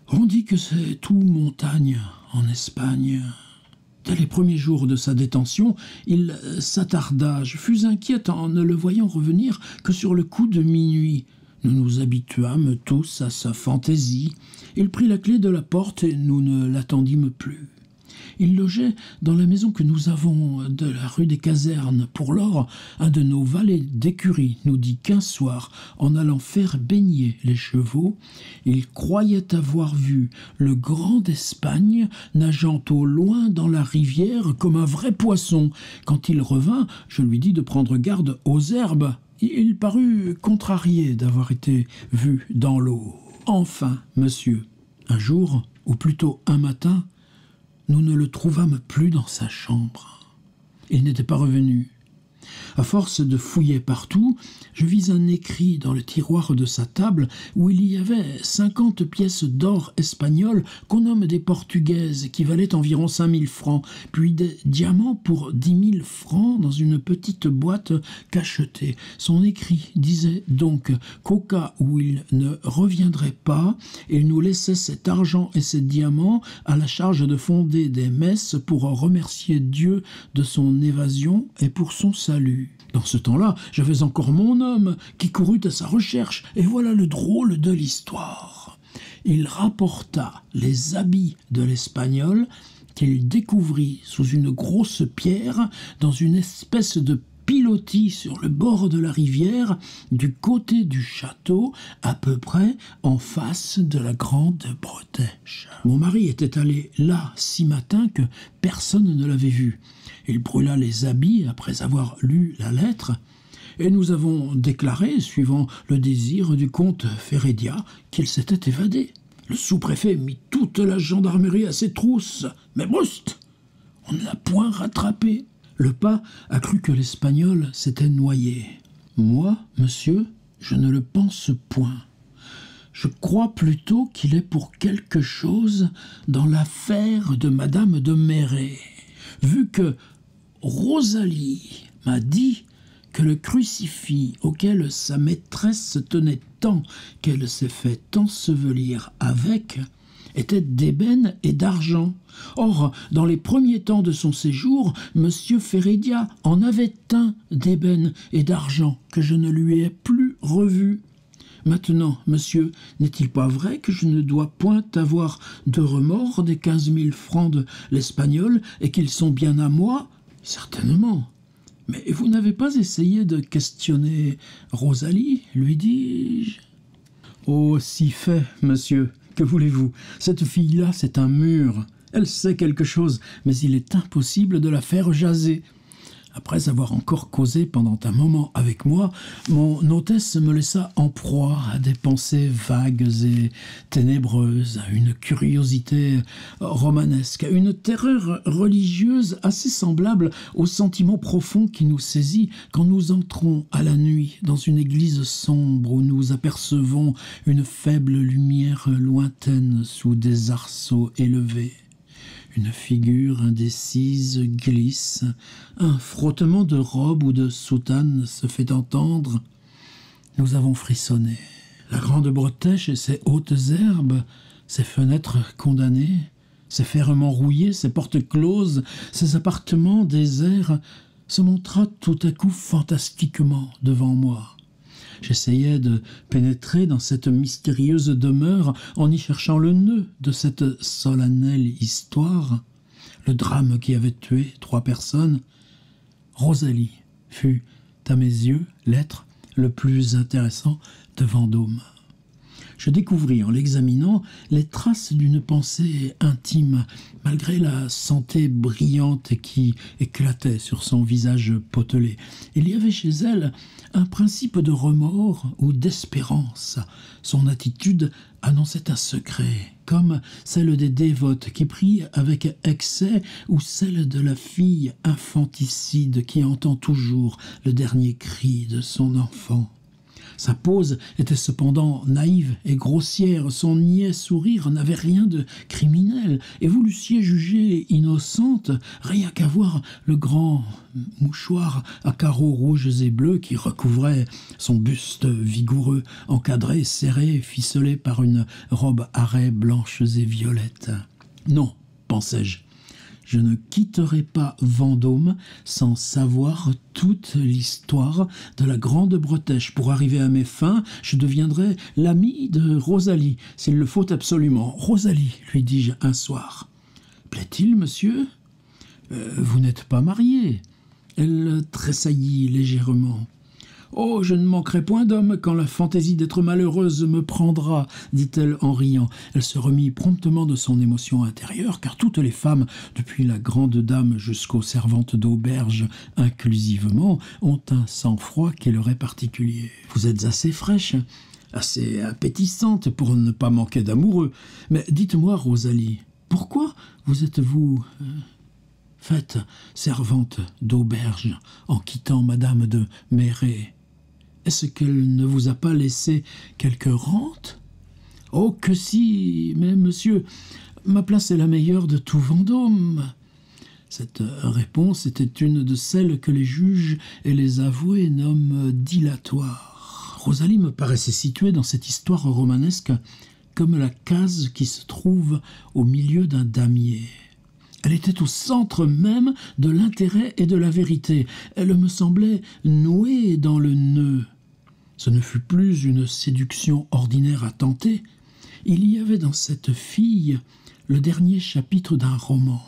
Speaker 1: On dit que c'est tout montagne en Espagne. Dès les premiers jours de sa détention, il s'attarda. Je fus inquiète en ne le voyant revenir que sur le coup de minuit. Nous nous habituâmes tous à sa fantaisie. Il prit la clé de la porte et nous ne l'attendîmes plus. Il logeait dans la maison que nous avons de la rue des Casernes. Pour lors, un de nos valets d'écurie nous dit qu'un soir, en allant faire baigner les chevaux, il croyait avoir vu le grand d'Espagne nageant au loin dans la rivière comme un vrai poisson. Quand il revint, je lui dis de prendre garde aux herbes. Il parut contrarié d'avoir été vu dans l'eau. Enfin, monsieur, un jour, ou plutôt un matin, nous ne le trouvâmes plus dans sa chambre. Il n'était pas revenu. À force de fouiller partout, je vis un écrit dans le tiroir de sa table où il y avait 50 pièces d'or espagnol qu'on nomme des portugaises qui valaient environ 5 000 francs, puis des diamants pour 10 000 francs dans une petite boîte cachetée. Son écrit disait donc qu'au cas où il ne reviendrait pas, il nous laissait cet argent et ces diamants à la charge de fonder des messes pour remercier Dieu de son évasion et pour son salut. Dans ce temps-là, j'avais encore mon homme qui courut à sa recherche, et voilà le drôle de l'histoire. Il rapporta les habits de l'Espagnol qu'il découvrit sous une grosse pierre dans une espèce de pilotis sur le bord de la rivière, du côté du château, à peu près en face de la grande bretèche. Mon mari était allé là si matin que personne ne l'avait vu. Il brûla les habits après avoir lu la lettre. et nous avons déclaré, suivant le désir du comte Férédia, qu'il s'était évadé. Le sous-préfet mit toute la gendarmerie à ses trousses, mais brust, on ne l'a point rattrapé. Le pas a cru que l'Espagnol s'était noyé. Moi, monsieur, je ne le pense point. Je crois plutôt qu'il est pour quelque chose dans l'affaire de madame de Merret, vu que Rosalie m'a dit que le crucifix auquel sa maîtresse tenait tant qu'elle s'est fait ensevelir avec était d'ébène et d'argent. Or, dans les premiers temps de son séjour, M. Férédia en avait un d'ébène et d'argent que je ne lui ai plus revu. Maintenant, monsieur, n'est-il pas vrai que je ne dois point avoir de remords des 15 000 francs de l'Espagnol et qu'ils sont bien à moi? Certainement. Mais vous n'avez pas essayé de questionner Rosalie, lui dis-je. Oh, si fait, monsieur. Que voulez-vous? Cette fille-là, c'est un mur. Elle sait quelque chose, mais il est impossible de la faire jaser. Après avoir encore causé pendant un moment avec moi, mon hôtesse me laissa en proie à des pensées vagues et ténébreuses, à une curiosité romanesque, à une terreur religieuse assez semblable au sentiment profond qui nous saisit quand nous entrons à la nuit dans une église sombre où nous apercevons une faible lumière lointaine sous des arceaux élevés. Une figure indécise glisse, un frottement de robe ou de soutane se fait entendre. Nous avons frissonné. La grande bretèche et ses hautes herbes, ses fenêtres condamnées, ses ferrements rouillés, ses portes closes, ses appartements déserts, se montra tout à coup fantastiquement devant moi. J'essayais de pénétrer dans cette mystérieuse demeure en y cherchant le nœud de cette solennelle histoire, le drame qui avait tué 3 personnes. Rosalie fut, à mes yeux, l'être le plus intéressant de Vendôme. Je découvris en l'examinant les traces d'une pensée intime, malgré la santé brillante qui éclatait sur son visage potelé. Il y avait chez elle un principe de remords ou d'espérance. Son attitude annonçait un secret, comme celle des dévotes qui prient avec excès ou celle de la fille infanticide qui entend toujours le dernier cri de son enfant. Sa pose était cependant naïve et grossière, son niais sourire n'avait rien de criminel, et vous l'eussiez jugée innocente, rien qu'à voir le grand mouchoir à carreaux rouges et bleus qui recouvrait son buste vigoureux, encadré, serré, ficelé par une robe à raies blanches et violettes. Non, pensais-je, je ne quitterai pas Vendôme sans savoir toute l'histoire de la Grande Bretèche. Pour arriver à mes fins, je deviendrai l'ami de Rosalie, s'il le faut absolument. Rosalie, lui dis-je un soir. Plaît-il, monsieur? Vous n'êtes pas marié? Elle tressaillit légèrement. Oh, je ne manquerai point d'homme quand la fantaisie d'être malheureuse me prendra, dit-elle en riant. Elle se remit promptement de son émotion intérieure, car toutes les femmes, depuis la grande dame jusqu'aux servantes d'auberge inclusivement, ont un sang-froid qui leur est particulier. Vous êtes assez fraîche, assez appétissante pour ne pas manquer d'amoureux. Mais dites-moi, Rosalie, pourquoi vous êtes-vous faite servante d'auberge en quittant madame de Merret? Est-ce qu'elle ne vous a pas laissé quelque rente? Oh, que si, mais monsieur, ma place est la meilleure de tout Vendôme. Cette réponse était une de celles que les juges et les avoués nomment dilatoires. Rosalie me paraissait située dans cette histoire romanesque comme la case qui se trouve au milieu d'un damier. Elle était au centre même de l'intérêt et de la vérité. Elle me semblait nouée dans le nœud. Ce ne fut plus une séduction ordinaire à tenter. Il y avait dans cette fille le dernier chapitre d'un roman.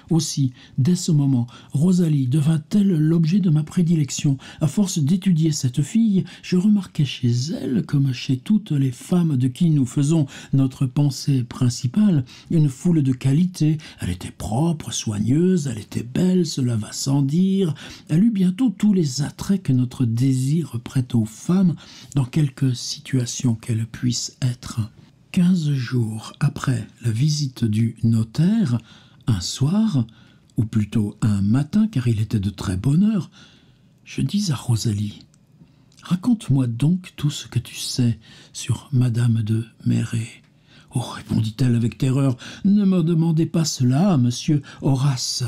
Speaker 1: Aussi, dès ce moment, Rosalie devint-elle l'objet de ma prédilection. À force d'étudier cette fille, je remarquai chez elle, comme chez toutes les femmes de qui nous faisons notre pensée principale, une foule de qualités. Elle était propre, soigneuse, elle était belle, cela va sans dire. Elle eut bientôt tous les attraits que notre désir prête aux femmes, dans quelque situation qu'elle puisse être. 15 jours après la visite du notaire, un soir, ou plutôt un matin, car il était de très bonne heure, je dis à Rosalie, « Raconte-moi donc tout ce que tu sais sur Madame de Merret. »« Oh, répondit-elle avec terreur, ne me demandez pas cela, monsieur Horace. »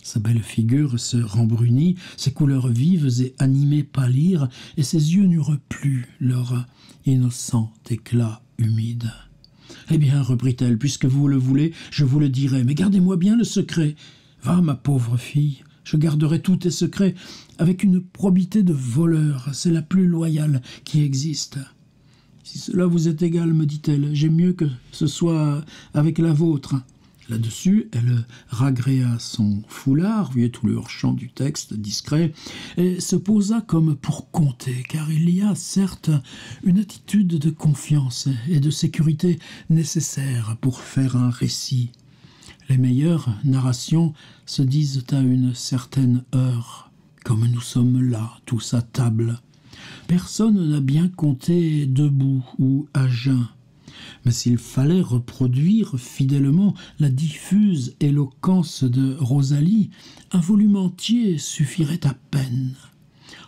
Speaker 1: Sa belle figure se rembrunit, ses couleurs vives et animées pâlirent, et ses yeux n'eurent plus leur innocent éclat humide. « Eh bien, reprit-elle, puisque vous le voulez, je vous le dirai, mais gardez-moi bien le secret. Va, ma pauvre fille, je garderai tous tes secrets avec une probité de voleur, c'est la plus loyale qui existe. Si cela vous est égal, me dit-elle, j'aime mieux que ce soit avec la vôtre. » Là-dessus, elle ragréa son foulard, voyez tout le hors-champ du texte discret, et se posa comme pour compter, car il y a certes une attitude de confiance et de sécurité nécessaire pour faire un récit. Les meilleures narrations se disent à une certaine heure, comme nous sommes là, tous à table. Personne n'a bien compté debout ou à jeun. Mais s'il fallait reproduire fidèlement la diffuse éloquence de Rosalie, un volume entier suffirait à peine.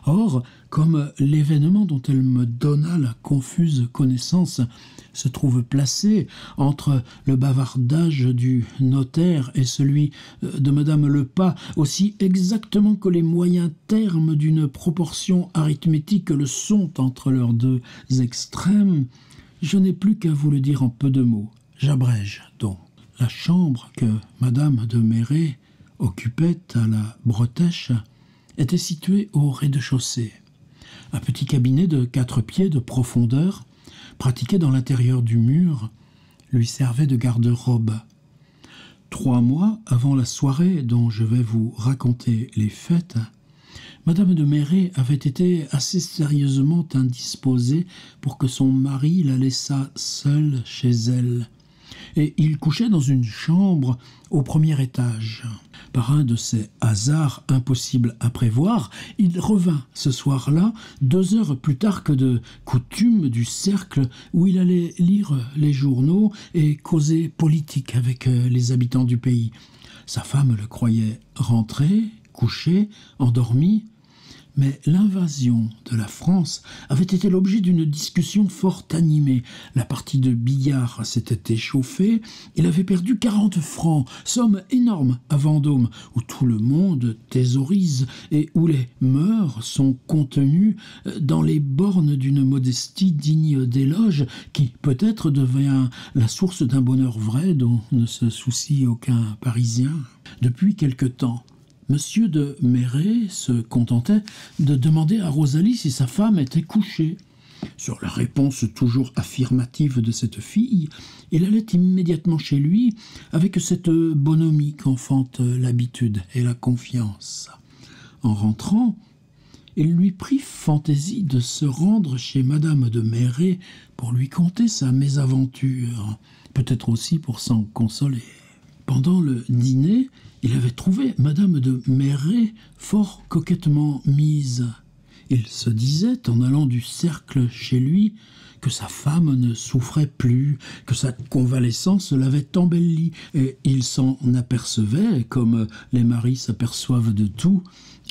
Speaker 1: Or, comme l'événement dont elle me donna la confuse connaissance se trouve placé entre le bavardage du notaire et celui de Madame Lepas, aussi exactement que les moyens termes d'une proportion arithmétique le sont entre leurs deux extrêmes, je n'ai plus qu'à vous le dire en peu de mots. J'abrège donc. La chambre que Madame de Merret occupait à la Bretèche était située au rez-de-chaussée. Un petit cabinet de 4 pieds de profondeur, pratiqué dans l'intérieur du mur, lui servait de garde-robe. 3 mois avant la soirée dont je vais vous raconter les fêtes, Madame de Merret avait été assez sérieusement indisposée pour que son mari la laissât seule chez elle, et il couchait dans une chambre au premier étage. Par un de ces hasards impossibles à prévoir, il revint ce soir-là, 2 heures plus tard que de coutume, du cercle où il allait lire les journaux et causer politique avec les habitants du pays. Sa femme le croyait rentré, couché, endormi, mais l'invasion de la France avait été l'objet d'une discussion fort animée. La partie de billard s'était échauffée. Il avait perdu 40 francs, somme énorme à Vendôme, où tout le monde thésaurise et où les mœurs sont contenues dans les bornes d'une modestie digne d'éloge qui peut-être devient la source d'un bonheur vrai dont ne se soucie aucun Parisien. Depuis quelque temps, Monsieur de Merret se contentait de demander à Rosalie si sa femme était couchée. Sur la réponse toujours affirmative de cette fille, il allait immédiatement chez lui avec cette bonhomie qu'enfante l'habitude et la confiance. En rentrant, il lui prit fantaisie de se rendre chez Madame de Merret pour lui conter sa mésaventure, peut-être aussi pour s'en consoler. Pendant le dîner, il avait trouvé Madame de Merret fort coquettement mise. Il se disait, en allant du cercle chez lui, que sa femme ne souffrait plus, que sa convalescence l'avait embellie, et il s'en apercevait, comme les maris s'aperçoivent de tout,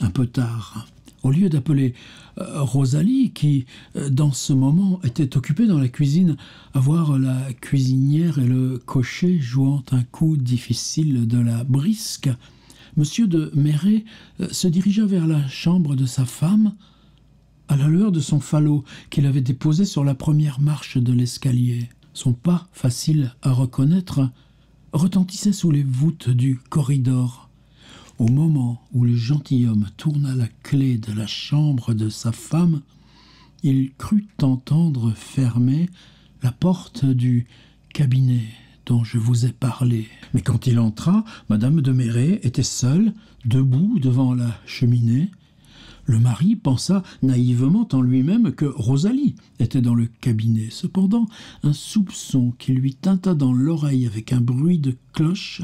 Speaker 1: un peu tard. Au lieu d'appeler Rosalie, qui, dans ce moment, était occupée dans la cuisine à voir la cuisinière et le cocher jouant un coup difficile de la brisque, Monsieur de Merret se dirigea vers la chambre de sa femme, à la lueur de son falot qu'il avait déposé sur la première marche de l'escalier. Son pas, facile à reconnaître, retentissait sous les voûtes du corridor. Au moment où le gentilhomme tourna la clé de la chambre de sa femme, il crut entendre fermer la porte du cabinet dont je vous ai parlé. Mais quand il entra, madame de Merret était seule, debout devant la cheminée. Le mari pensa naïvement en lui-même que Rosalie était dans le cabinet. Cependant, un soupçon qui lui tinta dans l'oreille avec un bruit de cloche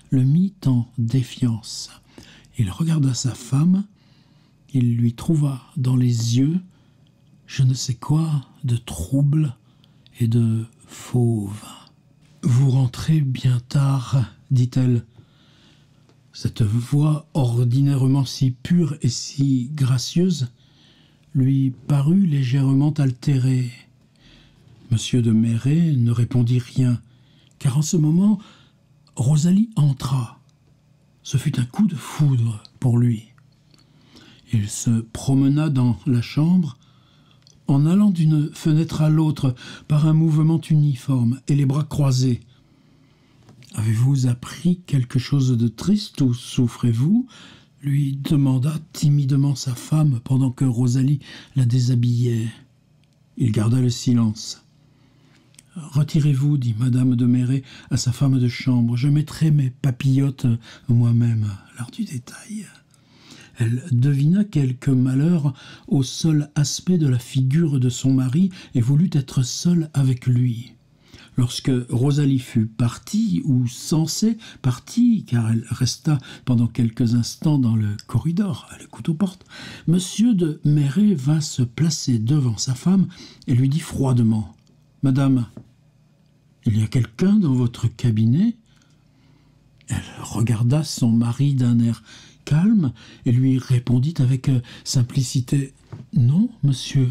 Speaker 1: le mit en défiance. Il regarda sa femme, il lui trouva dans les yeux je ne sais quoi de trouble et de fauve. « Vous rentrez bien tard, dit-elle. Cette voix ordinairement si pure et si gracieuse lui parut légèrement altérée. Monsieur de Merret ne répondit rien, car en ce moment, Rosalie entra. Ce fut un coup de foudre pour lui. Il se promena dans la chambre, en allant d'une fenêtre à l'autre par un mouvement uniforme et les bras croisés. « Avez-vous appris quelque chose de triste ou souffrez-vous » lui demanda timidement sa femme pendant que Rosalie la déshabillait. Il garda le silence. « Retirez-vous, dit madame de Merret à sa femme de chambre. Je mettrai mes papillotes moi-même. » L'art du détail. Elle devina quelque malheur au seul aspect de la figure de son mari et voulut être seule avec lui. Lorsque Rosalie fut partie, ou censée partie, car elle resta pendant quelques instants dans le corridor, à l'écoute aux portes, monsieur de Merret vint se placer devant sa femme et lui dit froidement « Madame, il y a quelqu'un dans votre cabinet ?» Elle regarda son mari d'un air calme et lui répondit avec simplicité « Non, monsieur. »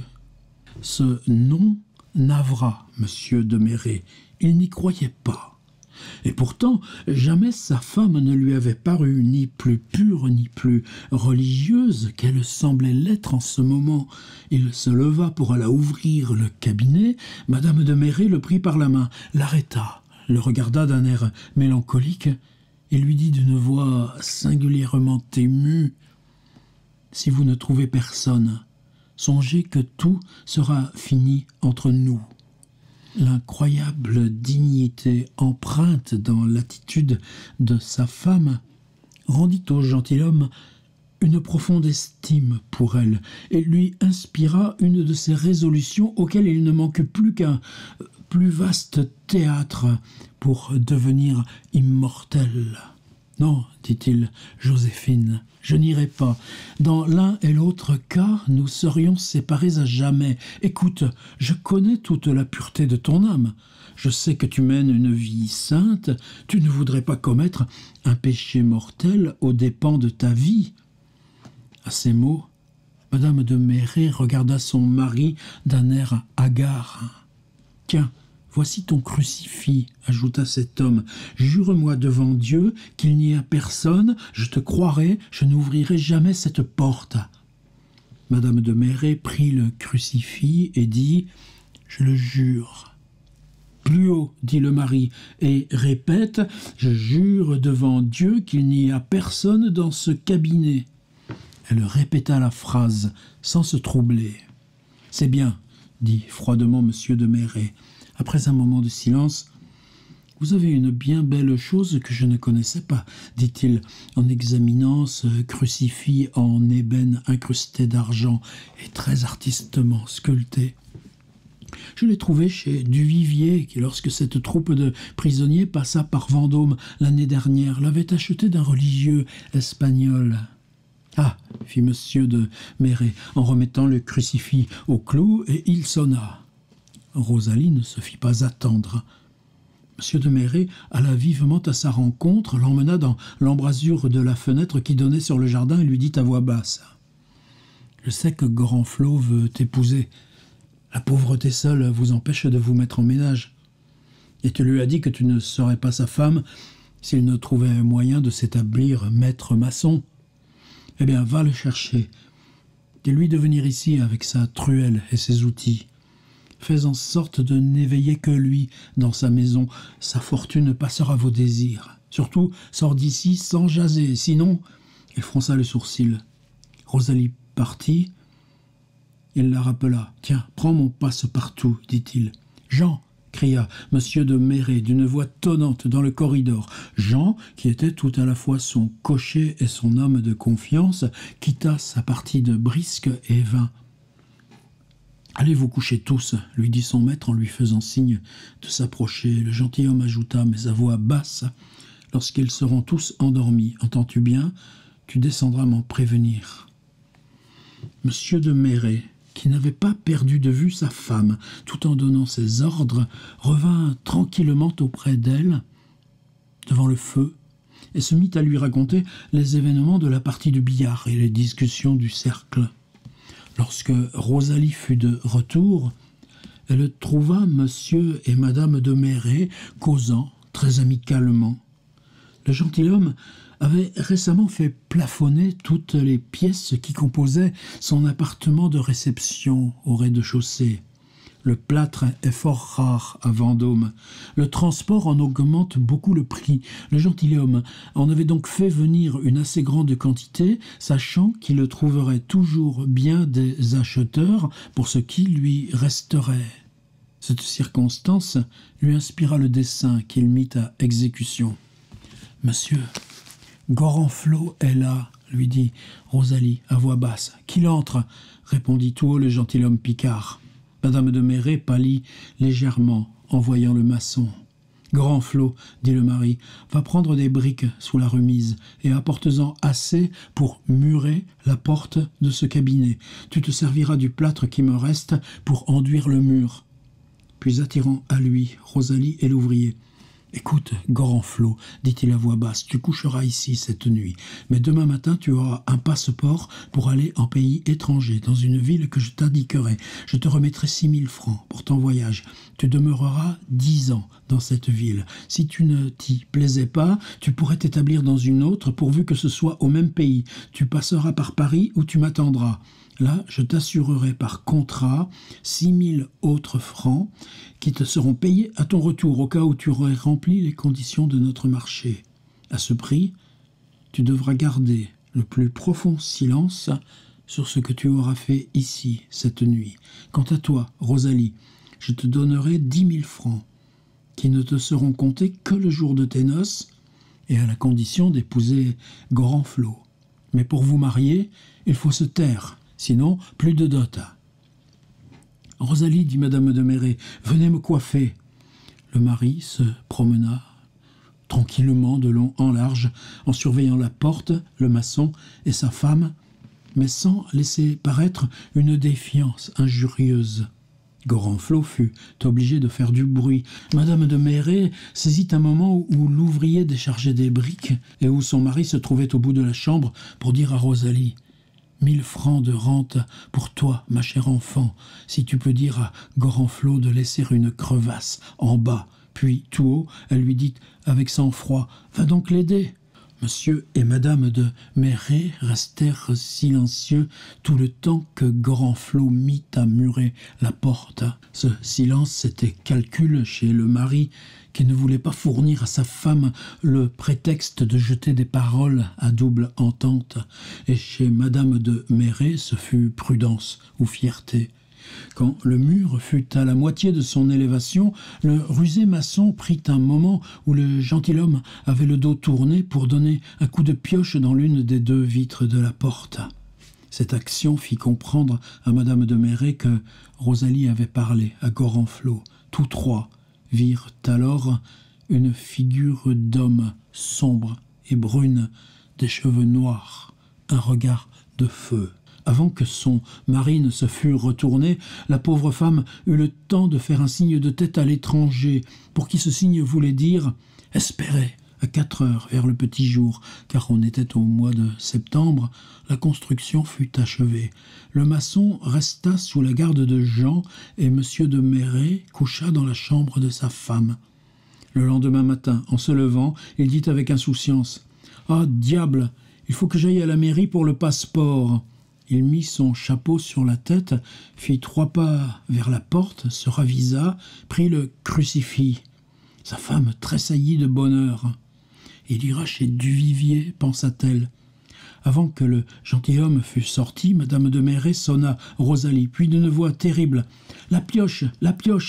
Speaker 1: Ce non navra monsieur de Merret. Il n'y croyait pas. Et pourtant, jamais sa femme ne lui avait paru ni plus pure ni plus religieuse qu'elle semblait l'être en ce moment. Il se leva pour aller ouvrir le cabinet. Madame de Merret le prit par la main, l'arrêta, le regarda d'un air mélancolique et lui dit d'une voix singulièrement émue « Si vous ne trouvez personne, songez que tout sera fini entre nous. » L'incroyable dignité empreinte dans l'attitude de sa femme rendit au gentilhomme une profonde estime pour elle et lui inspira une de ces résolutions auxquelles il ne manque plus qu'un plus vaste théâtre pour devenir immortel. « Non, dit-il, Joséphine, je n'irai pas. Dans l'un et l'autre cas, nous serions séparés à jamais. Écoute, je connais toute la pureté de ton âme. Je sais que tu mènes une vie sainte. Tu ne voudrais pas commettre un péché mortel aux dépens de ta vie. » À ces mots, madame de Merret regarda son mari d'un air hagard. « Tiens, voici ton crucifix, ajouta cet homme. Jure-moi devant Dieu qu'il n'y a personne, je te croirai, je n'ouvrirai jamais cette porte. Madame de Merret prit le crucifix et dit « Je le jure. » Plus haut, dit le mari, et répète « Je jure devant Dieu qu'il n'y a personne dans ce cabinet. » Elle répéta la phrase sans se troubler. « C'est bien, dit froidement monsieur de Merret. Après un moment de silence, « Vous avez une bien belle chose que je ne connaissais pas, dit-il, en examinant ce crucifix en ébène incrusté d'argent et très artistement sculpté. Je l'ai trouvé chez Duvivier, qui, lorsque cette troupe de prisonniers passa par Vendôme l'année dernière, l'avait acheté d'un religieux espagnol. » « Ah !» fit monsieur de Merret, en remettant le crucifix au clou, et il sonna. Rosalie ne se fit pas attendre. Monsieur de Merret alla vivement à sa rencontre, l'emmena dans l'embrasure de la fenêtre qui donnait sur le jardin et lui dit à voix basse « Je sais que Gorenflot veut t'épouser. La pauvreté seule vous empêche de vous mettre en ménage. Et tu lui as dit que tu ne serais pas sa femme s'il ne trouvait un moyen de s'établir maître maçon. Eh bien, va le chercher. Dis-lui de venir ici avec sa truelle et ses outils. Fais en sorte de n'éveiller que lui dans sa maison. Sa fortune passera vos désirs. Surtout, sors d'ici sans jaser, sinon... » Il fronça le sourcil. Rosalie partit. Il la rappela. « Tiens, prends mon passe-partout, dit-il. »« Jean !» s'écria Monsieur de Méret d'une voix tonnante dans le corridor. Jean, qui était tout à la fois son cocher et son homme de confiance, quitta sa partie de brisque et vint. « Allez vous coucher tous, lui dit son maître en lui faisant signe de s'approcher. Le gentilhomme ajouta, mais à voix basse, « Lorsqu'ils seront tous endormis, entends-tu bien? Tu descendras m'en prévenir. » Monsieur de Méret, qui n'avait pas perdu de vue sa femme, tout en donnant ses ordres, revint tranquillement auprès d'elle, devant le feu, et se mit à lui raconter les événements de la partie de billard et les discussions du cercle. Lorsque Rosalie fut de retour, elle trouva monsieur et madame de Méret causant très amicalement. Le gentilhomme avait récemment fait plafonner toutes les pièces qui composaient son appartement de réception au rez-de-chaussée. Le plâtre est fort rare à Vendôme. Le transport en augmente beaucoup le prix. Le gentilhomme en avait donc fait venir une assez grande quantité, sachant qu'il trouverait toujours bien des acheteurs pour ce qui lui resterait. Cette circonstance lui inspira le dessein qu'il mit à exécution. « Monsieur, Gorenflot est là, lui dit Rosalie à voix basse. « Qu'il entre, répondit tout haut le gentilhomme Picard. Madame de Méret pâlit légèrement en voyant le maçon. « Gorenflot, dit le mari, va prendre des briques sous la remise et apporte-en assez pour murer la porte de ce cabinet. Tu te serviras du plâtre qui me reste pour enduire le mur. » Puis attirant à lui Rosalie et l'ouvrier. « Écoute, Gorenflot, dit-il à voix basse, tu coucheras ici cette nuit, mais demain matin tu auras un passeport pour aller en pays étranger, dans une ville que je t'indiquerai. Je te remettrai 6 000 francs pour ton voyage. Tu demeureras 10 ans dans cette ville. Si tu ne t'y plaisais pas, tu pourrais t'établir dans une autre, pourvu que ce soit au même pays. Tu passeras par Paris où tu m'attendras. Là, je t'assurerai par contrat 6 000 autres francs qui te seront payés à ton retour au cas où tu aurais rempli les conditions de notre marché. À ce prix, tu devras garder le plus profond silence sur ce que tu auras fait ici cette nuit. Quant à toi, Rosalie, je te donnerai 10 000 francs qui ne te seront comptés que le jour de tes noces et à la condition d'épouser Gorenflot. Mais pour vous marier, il faut se taire. Sinon, plus de dot. « Rosalie, dit madame de Méret, venez me coiffer. » Le mari se promena tranquillement de long en large, en surveillant la porte, le maçon et sa femme, mais sans laisser paraître une défiance injurieuse. Gorenflot fut obligé de faire du bruit. Madame de Méret saisit un moment où l'ouvrier déchargeait des briques et où son mari se trouvait au bout de la chambre pour dire à Rosalie « 1000 francs de rente pour toi, ma chère enfant, si tu peux dire à Gorenflot de laisser une crevasse en bas. » Puis, tout haut, elle lui dit avec sang-froid « Va donc l'aider !» Monsieur et madame de Méret restèrent silencieux tout le temps que Gorenflot mit à murer la porte. Ce silence, c'était calcul chez le mari qui ne voulait pas fournir à sa femme le prétexte de jeter des paroles à double entente. Et chez madame de Méret, ce fut prudence ou fierté. Quand le mur fut à la moitié de son élévation, le rusé maçon prit un moment où le gentilhomme avait le dos tourné pour donner un coup de pioche dans l'une des 2 vitres de la porte. Cette action fit comprendre à madame de Méret que Rosalie avait parlé à Gorenflot. Tous 3 virent alors une figure d'homme sombre et brune, des cheveux noirs, un regard de feu. Avant que son mari ne se fût retourné, la pauvre femme eut le temps de faire un signe de tête à l'étranger, pour qui ce signe voulait dire « Espérez ». À 4 heures, vers le petit jour, car on était au mois de septembre, la construction fut achevée. Le maçon resta sous la garde de Jean et monsieur de Méret coucha dans la chambre de sa femme. Le lendemain matin, en se levant, il dit avec insouciance « Ah, diable, il faut que j'aille à la mairie pour le passeport !» Il mit son chapeau sur la tête, fit 3 pas vers la porte, se ravisa, prit le crucifix. Sa femme tressaillit de bonheur. « Il ira chez Duvivier, pensa-t-elle. Avant que le gentilhomme fût sorti, madame de Merret sonna Rosalie, puis d'une voix terrible. « La pioche,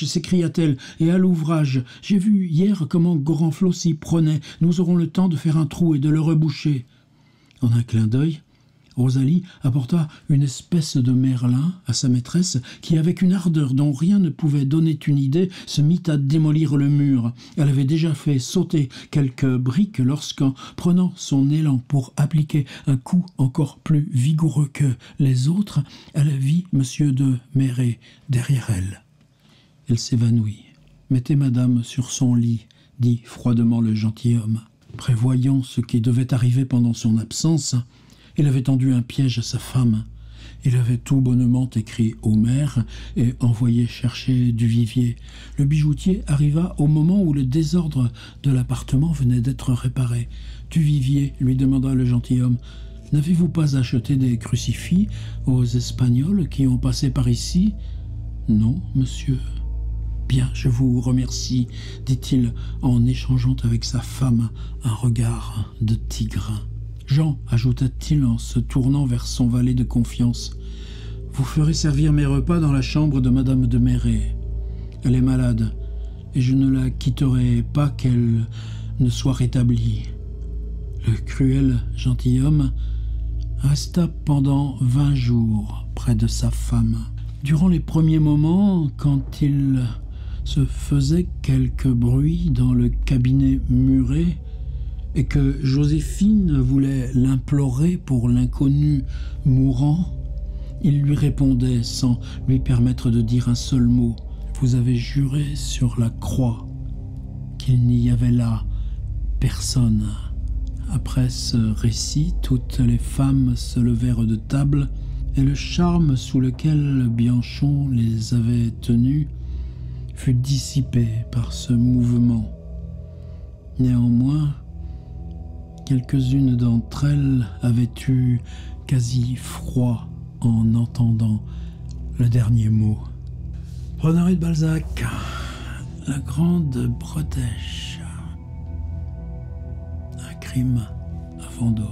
Speaker 1: s'écria-t-elle, et à l'ouvrage. J'ai vu hier comment Gorenflot s'y prenait. Nous aurons le temps de faire un trou et de le reboucher. » En un clin d'œil, Rosalie apporta une espèce de merlin à sa maîtresse qui, avec une ardeur dont rien ne pouvait donner une idée, se mit à démolir le mur. Elle avait déjà fait sauter quelques briques lorsqu'en prenant son élan pour appliquer un coup encore plus vigoureux que les autres, elle vit M. de Merret derrière elle. Elle s'évanouit. « Mettez madame sur son lit, » dit froidement le gentilhomme. Prévoyant ce qui devait arriver pendant son absence, il avait tendu un piège à sa femme. Il avait tout bonnement écrit au maire et envoyé chercher Duvivier. Le bijoutier arriva au moment où le désordre de l'appartement venait d'être réparé. Duvivier, lui demanda le gentilhomme, « N'avez-vous pas acheté des crucifix aux Espagnols qui ont passé par ici ?»« Non, monsieur. »« Bien, je vous remercie, » dit-il en échangeant avec sa femme un regard de tigre. Jean, ajouta-t-il en se tournant vers son valet de confiance, « Vous ferez servir mes repas dans la chambre de madame de Merret. Elle est malade, et je ne la quitterai pas qu'elle ne soit rétablie. » Le cruel gentilhomme resta pendant 20 jours près de sa femme. Durant les premiers moments, quand il se faisait quelque bruit dans le cabinet muré, et que Joséphine voulait l'implorer pour l'inconnu mourant, il lui répondait sans lui permettre de dire un seul mot. « Vous avez juré sur la croix qu'il n'y avait là personne. » Après ce récit, toutes les femmes se levèrent de table, et le charme sous lequel Bianchon les avait tenues fut dissipé par ce mouvement. Néanmoins, quelques-unes d'entre elles avaient eu quasi froid en entendant le dernier mot. Honoré de Balzac, la Grande Bretèche, un crime à Vendôme.